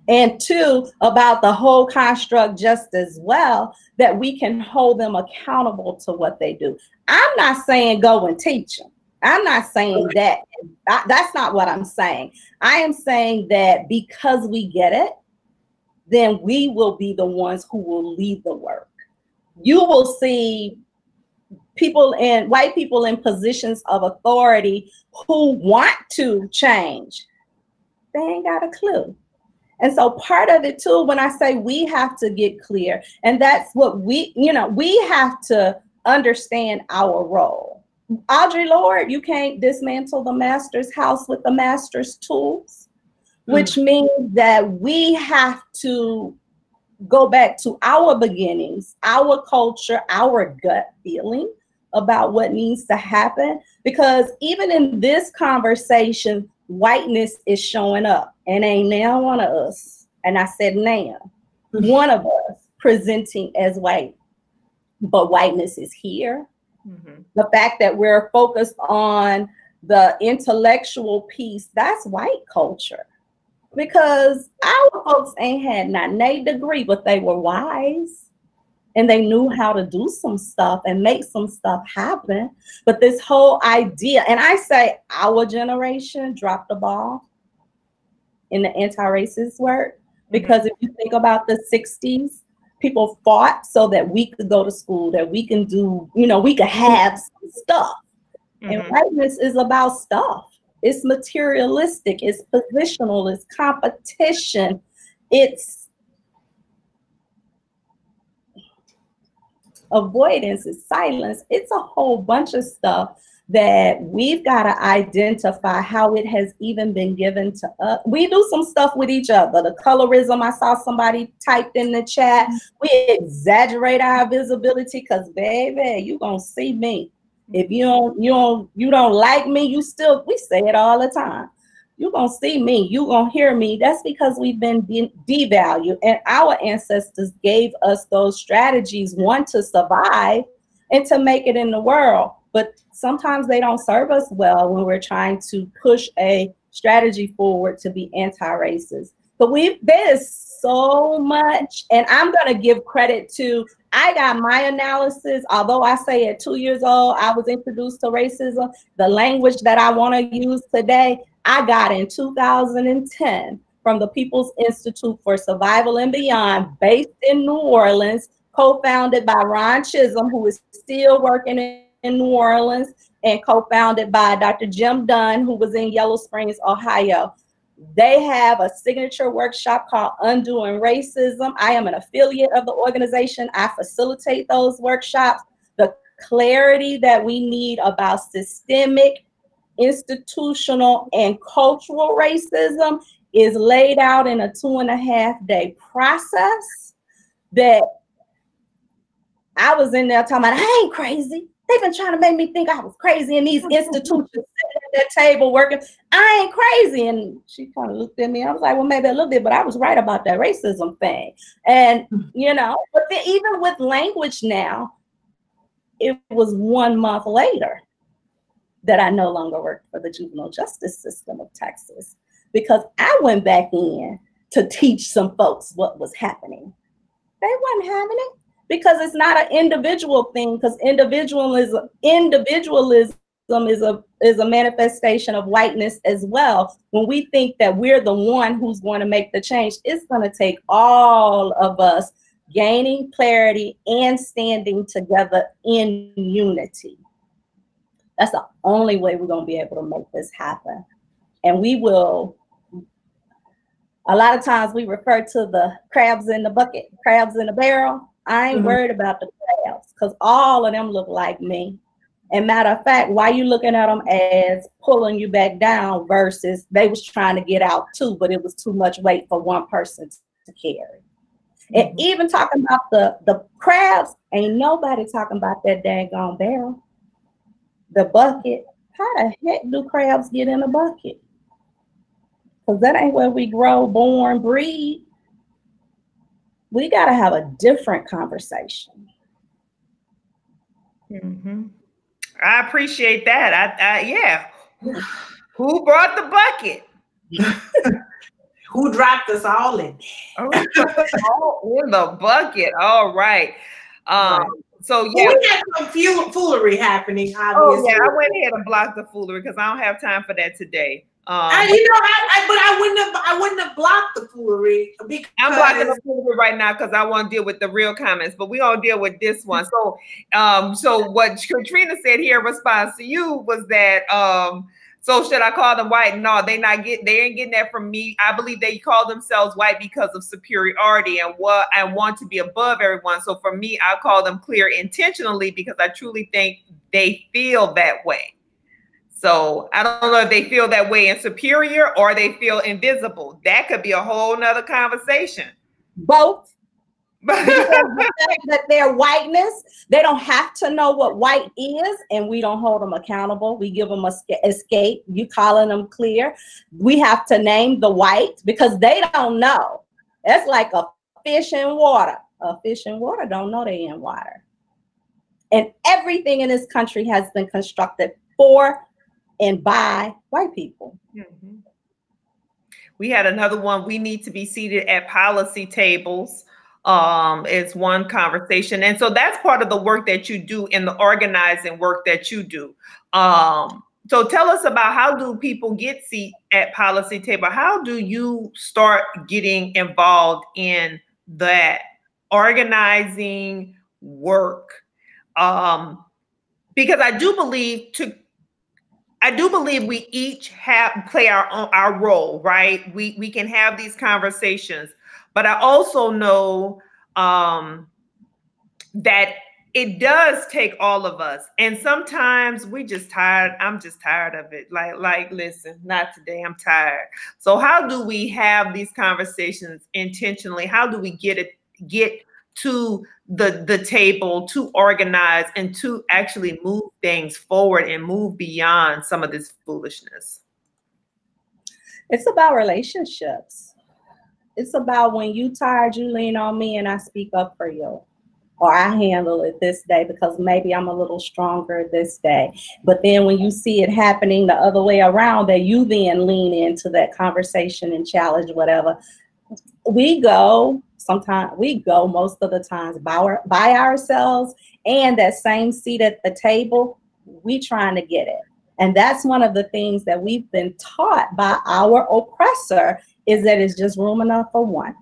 and two, about the whole construct just as well, that we can hold them accountable to what they do. I'm not saying go and teach them. I'm not saying that. That's not what I'm saying. I am saying that because we get it, then we will be the ones who will lead the work. You will see white people in positions of authority who want to change. They ain't got a clue. And so part of it too, when I say we have to get clear, and that's what we have to understand our role. Audre Lorde, you can't dismantle the master's house with the master's tools, which means that we have to go back to our beginnings, our culture, our gut feeling about what needs to happen. Because even in this conversation, whiteness is showing up, and ain't now one of us, and I said now, one of us presenting as white, but whiteness is here. Mm-hmm. The fact that we're focused on the intellectual piece, that's white culture. Because our folks ain't had not a degree, but they were wise and they knew how to do some stuff and make some stuff happen. But this whole idea, and I say our generation dropped the ball in the anti-racist work, because if you think about the 60s, people fought so that we could go to school, that we can do, we could have some stuff. And whiteness is about stuff. It's materialistic, it's positional, it's competition, it's avoidance, it's silence. It's a whole bunch of stuff that we've got to identify how it has even been given to us. We do some stuff with each other. The colorism, I saw somebody typed in the chat. We exaggerate our visibility because, baby, you gonna see me. If you don't like me, we say it all the time. You're gonna see me, you gonna hear me. That's because we've been devalued, and our ancestors gave us those strategies, one, to survive and to make it in the world. But sometimes they don't serve us well when we're trying to push a strategy forward to be anti-racist. But there's so much, and I'm gonna give credit to, I got my analysis, although I say at 2 years old, I was introduced to racism. The language that I wanna use today, I got in 2010 from the People's Institute for Survival and Beyond, based in New Orleans, co-founded by Ron Chisholm, who is still working in New Orleans, and co-founded by Dr. Jim Dunn, who was in Yellow Springs, Ohio. They have a signature workshop called Undoing Racism. I am an affiliate of the organization. I facilitate those workshops. The clarity that we need about systemic, institutional, and cultural racism is laid out in a 2.5-day process that I was in there talking about, I ain't crazy. They've been trying to make me think I was crazy in these institutions, sitting at that table working. I ain't crazy. And she kind of looked at me. I was like, well, maybe a little bit, but I was right about that racism thing. And, but then even with language now, it was 1 month later that I no longer worked for the juvenile justice system of Texas, because I went back in to teach some folks what was happening. They wasn't having it. Because it's not an individual thing, because individualism is a manifestation of whiteness as well. When we think that we're the one who's going to make the change, it's going to take all of us gaining clarity and standing together in unity. That's the only way we're going to be able to make this happen. And we will. A lot of times we refer to the crabs in the bucket, crabs in the barrel. I ain't worried about the crabs, because all of them look like me. And matter of fact, why you looking at them as pulling you back down versus they was trying to get out too, but it was too much weight for one person to carry. And even talking about the crabs, ain't nobody talking about that daggone barrel. The bucket, how the heck do crabs get in a bucket? Because that ain't where we grow, born, breed. We got to have a different conversation. Mm-hmm. I appreciate that. Yeah. Who brought the bucket? Who dropped us all in there? All in the bucket. All right. Right. So yeah, well, we had some foolery happening. Obviously. Oh yeah, I went ahead and blocked the foolery because I don't have time for that today. But I wouldn't have blocked the foolery because I'm blocking the foolery right now because I want to deal with the real comments, but we gonna deal with this one. So what Katrina said here in response to you was that so should I call them white? No, they ain't getting that from me. I believe they call themselves white because of superiority and want to be above everyone. So for me, I call them clear intentionally because I truly think they feel that way. So I don't know if they feel that way in superior or they feel invisible. That could be a whole nother conversation. Both. That their whiteness, they don't have to know what white is, and we don't hold them accountable. We give them a escape. You calling them clear. We have to name the white because they don't know. That's like a fish in water. A fish in water don't know they in water. And everything in this country has been constructed for and by white people. Mm-hmm. We had another one. We need to be seated at policy tables. Is one conversation. And so that's part of the work that you do in the organizing work that you do. So tell us about how do people get seat at policy table? How do you start getting involved in that organizing work? Because I do believe we each play our role, right? We can have these conversations, but I also know that it does take all of us, and sometimes we just tired. I'm just tired of it. Like, listen, not today. I'm tired. So how do we have these conversations intentionally? How do we get to the table to organize and to actually move things forward and move beyond some of this foolishness? It's about relationships. It's about when you tired, you lean on me and I speak up for you. Or I handle it this day because maybe I'm a little stronger this day. But then when you see it happening the other way around, that you then lean into that conversation and challenge whatever. Sometimes most of the times by ourselves, and that same seat at the table, we trying to get it. And that's one of the things that we've been taught by our oppressor, is that it's just room enough for one.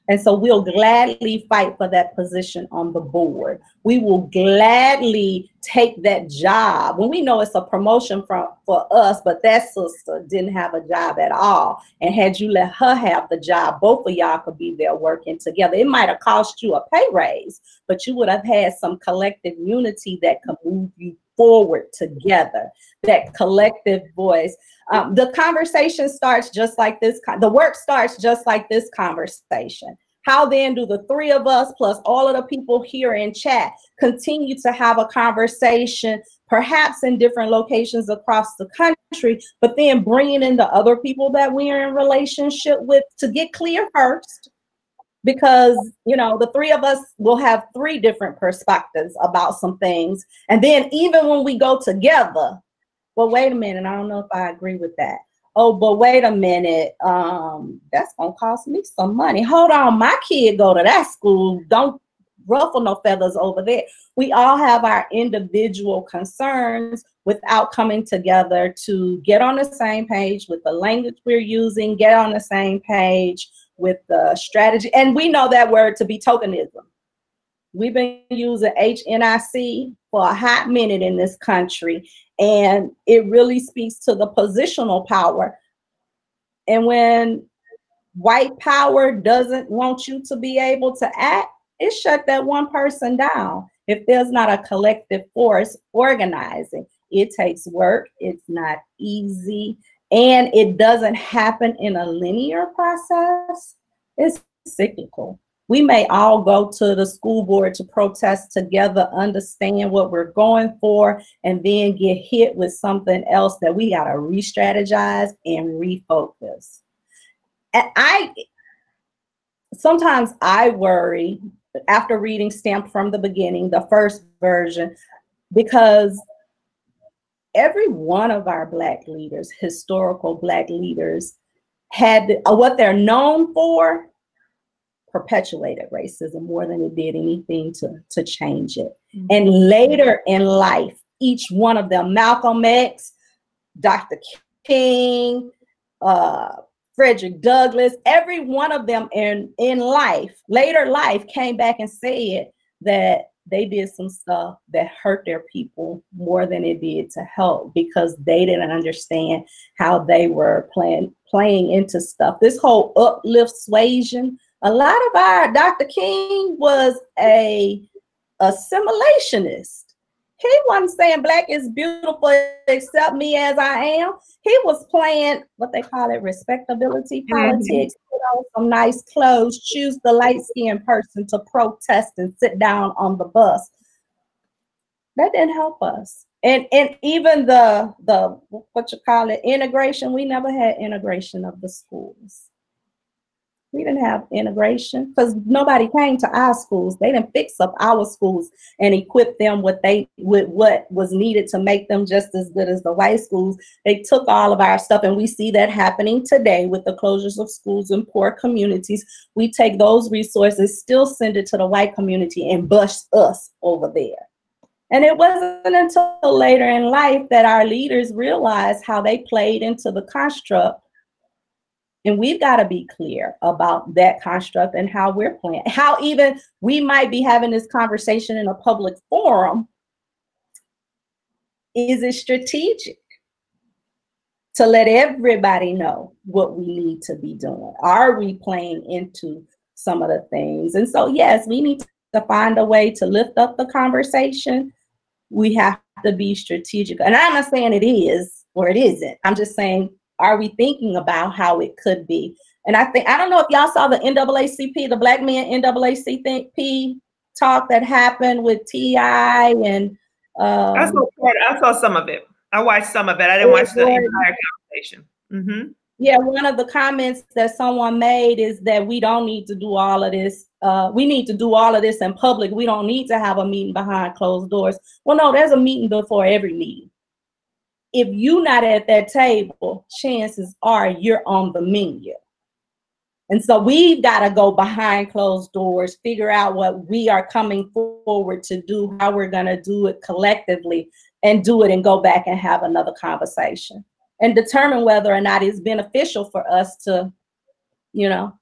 And so we'll gladly fight for that position on the board. We will gladly take that job when we know it's a promotion for us, but that sister didn't have a job at all. And had you let her have the job, both of y'all could be there working together. It might have cost you a pay raise, but you would have had some collective unity that could move you forward together, that collective voice. The conversation starts just like this. The work starts just like this conversation. How then do the three of us plus all of the people here in chat continue to have a conversation, perhaps in different locations across the country, but then bringing in the other people that we're in relationship with to get clear first? Because, the three of us will have three different perspectives about some things. And then even when we go together, well, wait a minute, I don't know if I agree with that. Oh, but wait a minute, that's gonna cost me some money. Hold on, my kid go to that school. Don't ruffle no feathers over there. We all have our individual concerns without coming together to get on the same page with the language we're using, get on the same page with the strategy. And we know that word to be tokenism. We've been using HNIC for a hot minute in this country, and it really speaks to the positional power. And when white power doesn't want you to be able to act, it shut that one person down. If there's not a collective force organizing, it takes work, it's not easy, and it doesn't happen in a linear process. It's cyclical. We may all go to the school board to protest together, understand what we're going for, and then get hit with something else that we got to re-strategize and refocus. And sometimes I worry after reading Stamped from the Beginning, the first version, because every one of our Black leaders, historical Black leaders, had what they're known for perpetuated racism more than it did anything to change it. Mm-hmm. And later in life, each one of them, Malcolm X, Dr. King, Frederick Douglass, every one of them in later life came back and said that they did some stuff that hurt their people more than it did to help, because they didn't understand how they were playing into stuff. This whole uplift suasion, a lot of our Dr. King was a assimilationist. He wasn't saying Black is beautiful, accept me as I am. He was playing what they call it respectability politics, put on some nice clothes, choose the light-skinned person to protest and sit down on the bus. That didn't help us. And even the what you call it, integration, we never had integration of the schools. We didn't have integration because nobody came to our schools. They didn't fix up our schools and equip them with what was needed to make them just as good as the white schools. They took all of our stuff, and we see that happening today with the closures of schools in poor communities. We take those resources, still send it to the white community, and bust us over there. And it wasn't until later in life that our leaders realized how they played into the construct. And we've got to be clear about that construct and how we're playing, how even we might be having this conversation in a public forum. Is it strategic to let everybody know what we need to be doing? Are we playing into some of the things? And so, yes, we need to find a way to lift up the conversation. We have to be strategic. And I'm not saying it is or it isn't. I'm just saying, are we thinking about how it could be? And I don't know if y'all saw the NAACP, the Black Men NAACP talk that happened with T.I. and I saw some of it. I watched some of it. I didn't watch the entire conversation. Mm-hmm. Yeah, one of the comments that someone made is that we don't need to do all of this. We need to do all of this in public. We don't need to have a meeting behind closed doors. Well, no, there's a meeting before every meeting. If you're not at that table, chances are you're on the menu. And so we've got to go behind closed doors, figure out what we are coming forward to do, how we're going to do it collectively, and do it and go back and have another conversation and determine whether or not it's beneficial for us to,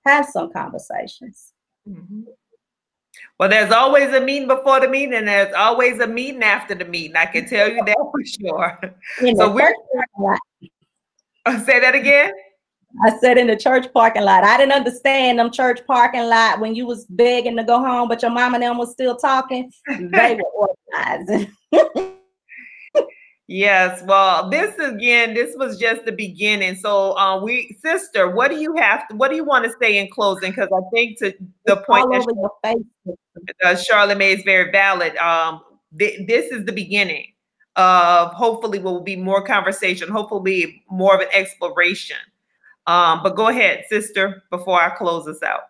have some conversations. Mm-hmm. Well, there's always a meeting before the meeting, and there's always a meeting after the meeting. I can tell you that for sure. So we're say that again. I said in the church parking lot. I didn't understand them church parking lot when you was begging to go home, but your mom and them was still talking. They were organizing. Yes. Well, this was just the beginning. So, sister, what do you want to say in closing? Because I think to the point that Charlamagne is very valid. This is the beginning of hopefully will be more conversation, hopefully more of an exploration. But go ahead, sister, before I close this out.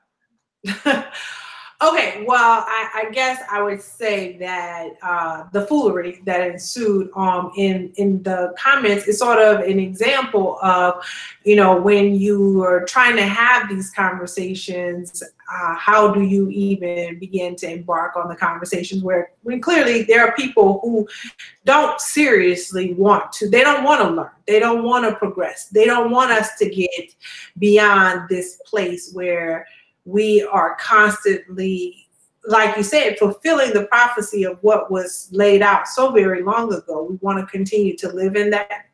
Okay, well, I guess I would say that the foolery that ensued in the comments is sort of an example of, when you are trying to have these conversations, how do you even begin to embark on the conversations when clearly there are people who don't seriously want to, they don't want to learn, they don't want to progress, they don't want us to get beyond this place where we are constantly, like you said, fulfilling the prophecy of what was laid out so very long ago. We want to continue to live in that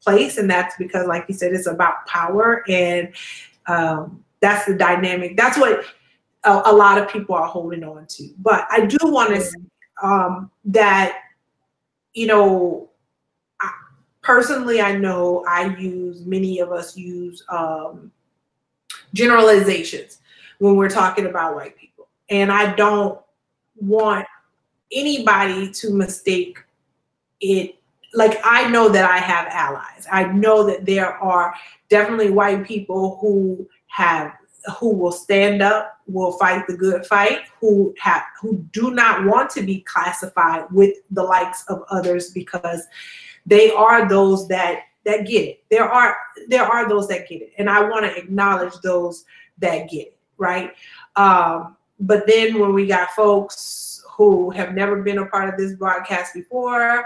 place. And that's because, like you said, it's about power. And that's the dynamic. That's what a lot of people are holding on to. But I do want to say that, personally, I know many of us use generalizations when we're talking about white people. And I don't want anybody to mistake it. Like, I know that I have allies. I know that there are definitely white people who will stand up, will fight the good fight, who do not want to be classified with the likes of others, because they are those that get it. There are those that get it, and I want to acknowledge those that get it, right? But then when we got folks who have never been a part of this broadcast before,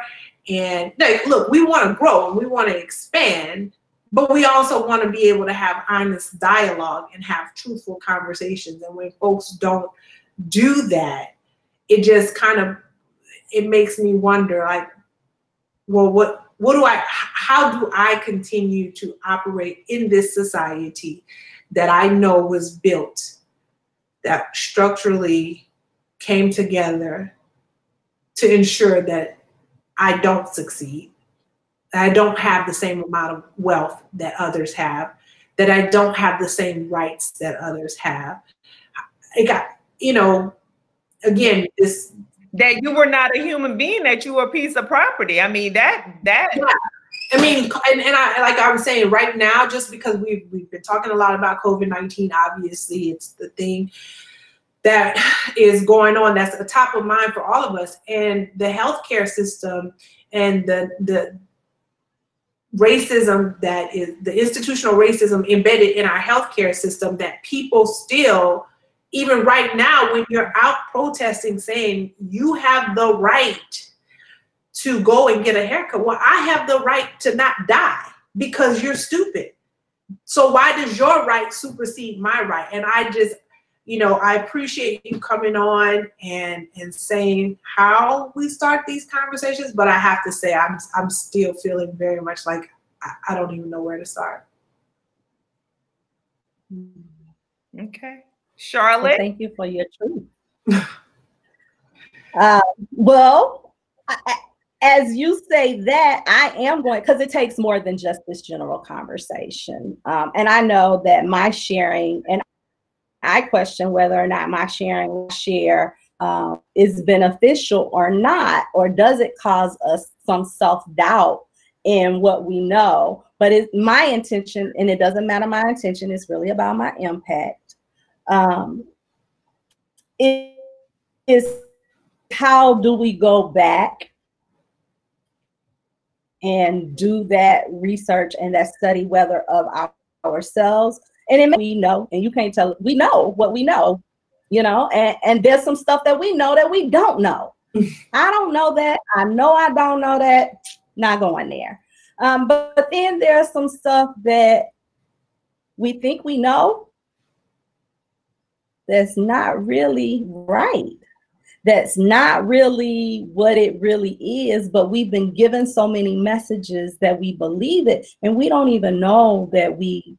and like, look, we want to grow and we want to expand, but we also want to be able to have honest dialogue and have truthful conversations. And when folks don't do that, it just it makes me wonder, like, well, how do I continue to operate in this society that I know was built, that structurally came together to ensure that I don't succeed, that I don't have the same amount of wealth that others have, that I don't have the same rights that others have. It got, again, this. That you were not a human being, that you were a piece of property. I mean, that. Yeah. I mean, and I, like I was saying, right now, just because we've been talking a lot about COVID-19, obviously it's the thing that is going on that's the top of mind for all of us, and the healthcare system and the racism that is the institutional racism embedded in our healthcare system, that people still, even right now, when you're out protesting saying you have the right to go and get a haircut, well, I have the right to not die because you're stupid. So why does your right supersede my right? And I just, I appreciate you coming on and saying how we start these conversations, but I have to say I'm still feeling very much like I don't even know where to start. Okay. Charlotte? Well, thank you for your truth. Well, as you say that, I am going, because it takes more than just this general conversation. And I know that my sharing, and I question whether or not my share is beneficial or not, or does it cause us some self-doubt in what we know. But it's my intention, and it doesn't matter my intention, it's really about my impact. It is, how do we go back and do that research and that study, whether of ourselves, and then we know, and you can't tell, we know what we know, and there's some stuff that we know that we don't know. I don't know that. I know I don't know that. Not going there. But then there's some stuff that we think we know that's not really right. That's not really what it really is, but we've been given so many messages that we believe it, and we don't even know that we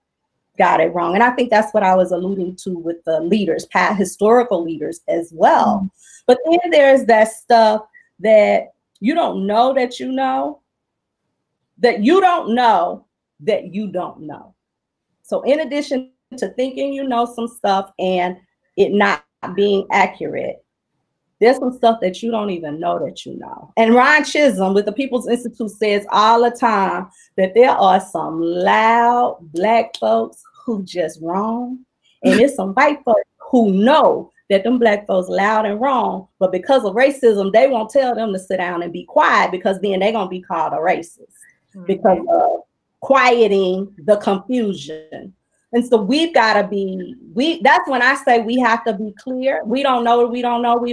got it wrong. And I think that's what I was alluding to with the leaders, past historical leaders as well. Mm-hmm. But then there's that stuff that you don't know that you know, that you don't know that you don't know. So in addition to thinking you know some stuff and it not being accurate, there's some stuff that you don't even know that you know. And Ron Chisholm with the People's Institute says all the time that there are some loud Black folks who just wrong. And there's some white folks who know that them Black folks loud and wrong, but because of racism, they won't tell them to sit down and be quiet, because then they're going to be called a racist because of quieting the confusion. And so we've got to be, that's when I say we have to be clear. We don't know. We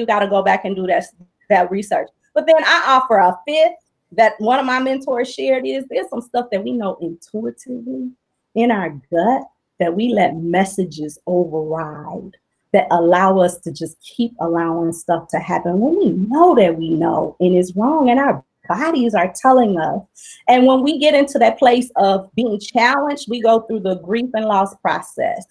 got to go back and do that research. But then I offer a fifth that one of my mentors shared is there's some stuff that we know intuitively in our gut that we let messages override that allow us to just keep allowing stuff to happen when we know that we know and it's wrong, and our bodies are telling us. And when we get into that place of being challenged, we go through the grief and loss process.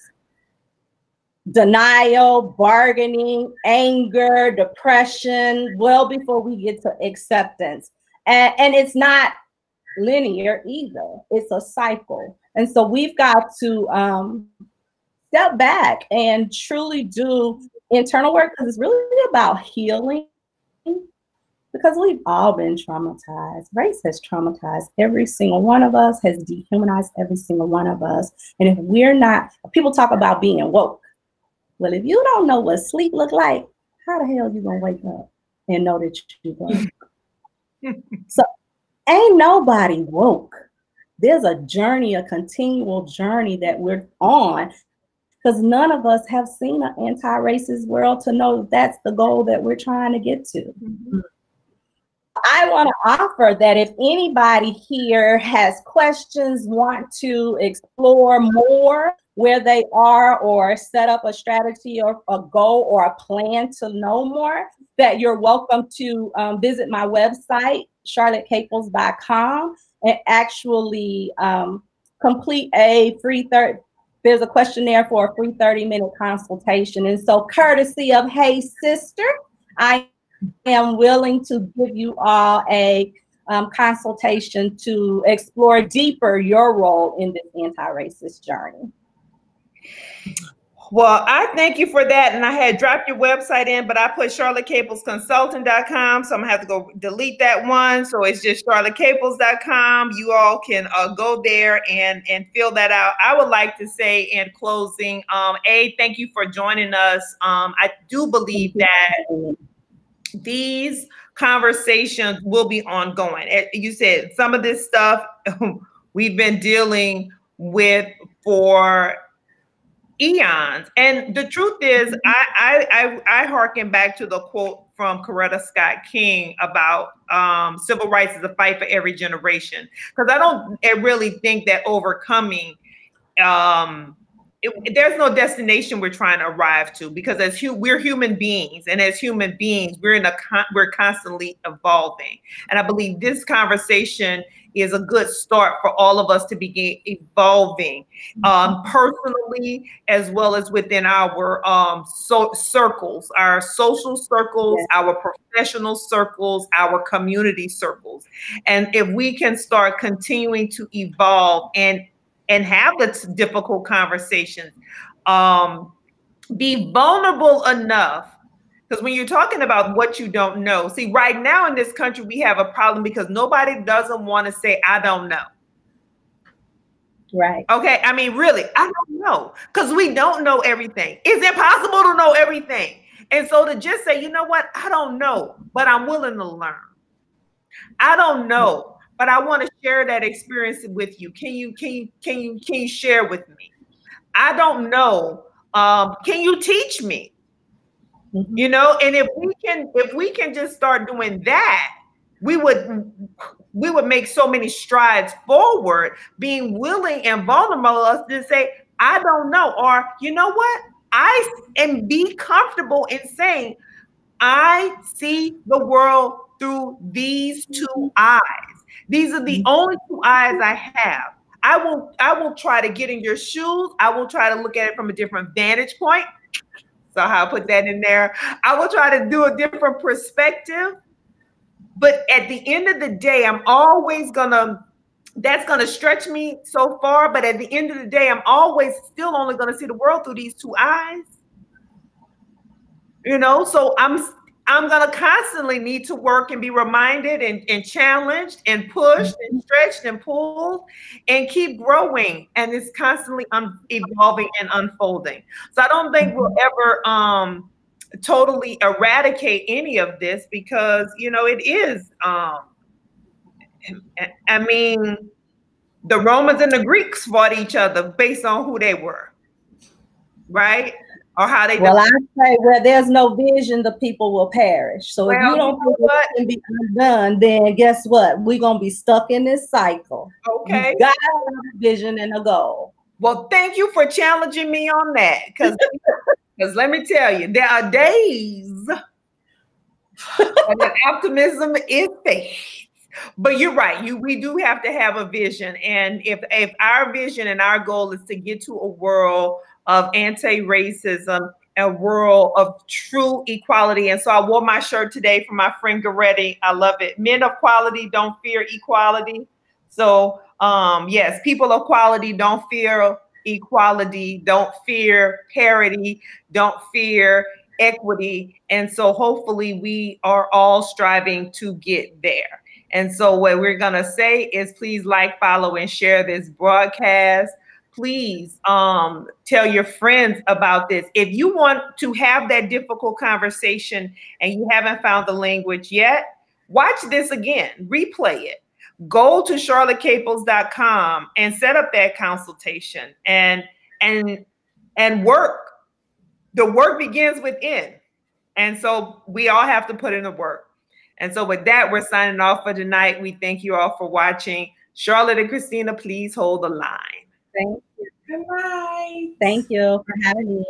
Denial, bargaining, anger, depression, well before we get to acceptance. And it's not linear either. It's a cycle. And so we've got to step back and truly do internal work, because it's really about healing. Because we've all been traumatized. Race has traumatized every single one of us, has dehumanized every single one of us. And if we're not, people talk about being woke. Well, if you don't know what sleep look like, how the hell you gonna wake up and know that you woke? So ain't nobody woke. There's a journey, a continual journey that we're on, because none of us have seen an anti-racist world to know that's the goal that we're trying to get to. Mm-hmm. I want to offer that if anybody here has questions, want to explore more where they are, or set up a strategy or a goal or a plan to know more, that you're welcome to visit my website, charlottecaples.com, and actually complete a free there's a questionnaire for a free 30-minute consultation. And so, courtesy of Hey Sister, I am willing to give you all a consultation to explore deeper your role in this anti-racist journey. Well, I thank you for that. And I had dropped your website in, but I put charlottecaples.consulting.com. So I'm gonna have to go delete that one. So it's just charlottecaples.com. You all can go there and fill that out. I would like to say in closing, thank you for joining us. I do believe that these conversations will be ongoing. You said some of this stuff we've been dealing with for eons. And the truth is, I hearken back to the quote from Coretta Scott King about civil rights is a fight for every generation. Because I don't really think that overcoming, there's no destination we're trying to arrive to, because as we're human beings, and as human beings, we're constantly evolving. And I believe this conversation is a good start for all of us to begin evolving, personally, as well as within our circles, our social circles, our professional circles, our community circles. And if we can start continuing to evolve and have the difficult conversations, be vulnerable enough. Because when you're talking about what you don't know, see, right now in this country, we have a problem because nobody doesn't want to say, I don't know. Right. Okay. I mean, really, I don't know, because we don't know everything. It's impossible to know everything. And so to just say, you know what, I don't know, but I'm willing to learn. I don't know, but I want to share that experience with you. Can you share with me? I don't know. Can you teach me? Mm-hmm. You know, and if we can just start doing that, we would make so many strides forward, being willing and vulnerable enough to say, I don't know, or you know what? And be comfortable in saying, I see the world through these two eyes. These are the only two eyes I have. I will try to get in your shoes. I will try to look at it from a different vantage point. So I'll put that in there. I will try to do a different perspective. But at the end of the day, I'm always that's gonna stretch me so far. But at the end of the day, I'm always still only gonna see the world through these two eyes. You know, so I'm gonna constantly need to work and be reminded and challenged and pushed and stretched and pulled and keep growing. And it's constantly evolving and unfolding. So I don't think we'll ever totally eradicate any of this, because, you know, it is, I mean, the Romans and the Greeks fought each other based on who they were, right? Or how they. Well, I say, where there's no vision, the people will perish. So if you don't think it can be undone, then guess what? We're gonna be stuck in this cycle. Okay. You gotta have a vision and a goal. Well, thank you for challenging me on that, because let me tell you, there are days when optimism is faith. But you're right. We do have to have a vision, and if our vision and our goal is to get to a world of anti-racism, a world of true equality. And so I wore my shirt today from my friend Goretti. I love it. Men of quality don't fear equality. So yes, people of quality don't fear equality, don't fear parity, don't fear equity. And so hopefully we are all striving to get there. And so what we're going to say is please like, follow, and share this broadcast. Please tell your friends about this. If you want to have that difficult conversation and you haven't found the language yet, watch this again, replay it. Go to charlottecaples.com and set up that consultation and work. The work begins within. And so we all have to put in the work. And so with that, we're signing off for tonight. We thank you all for watching. Charlotte and Christina, please hold the line. Thank you. Good night. Thank you for having me.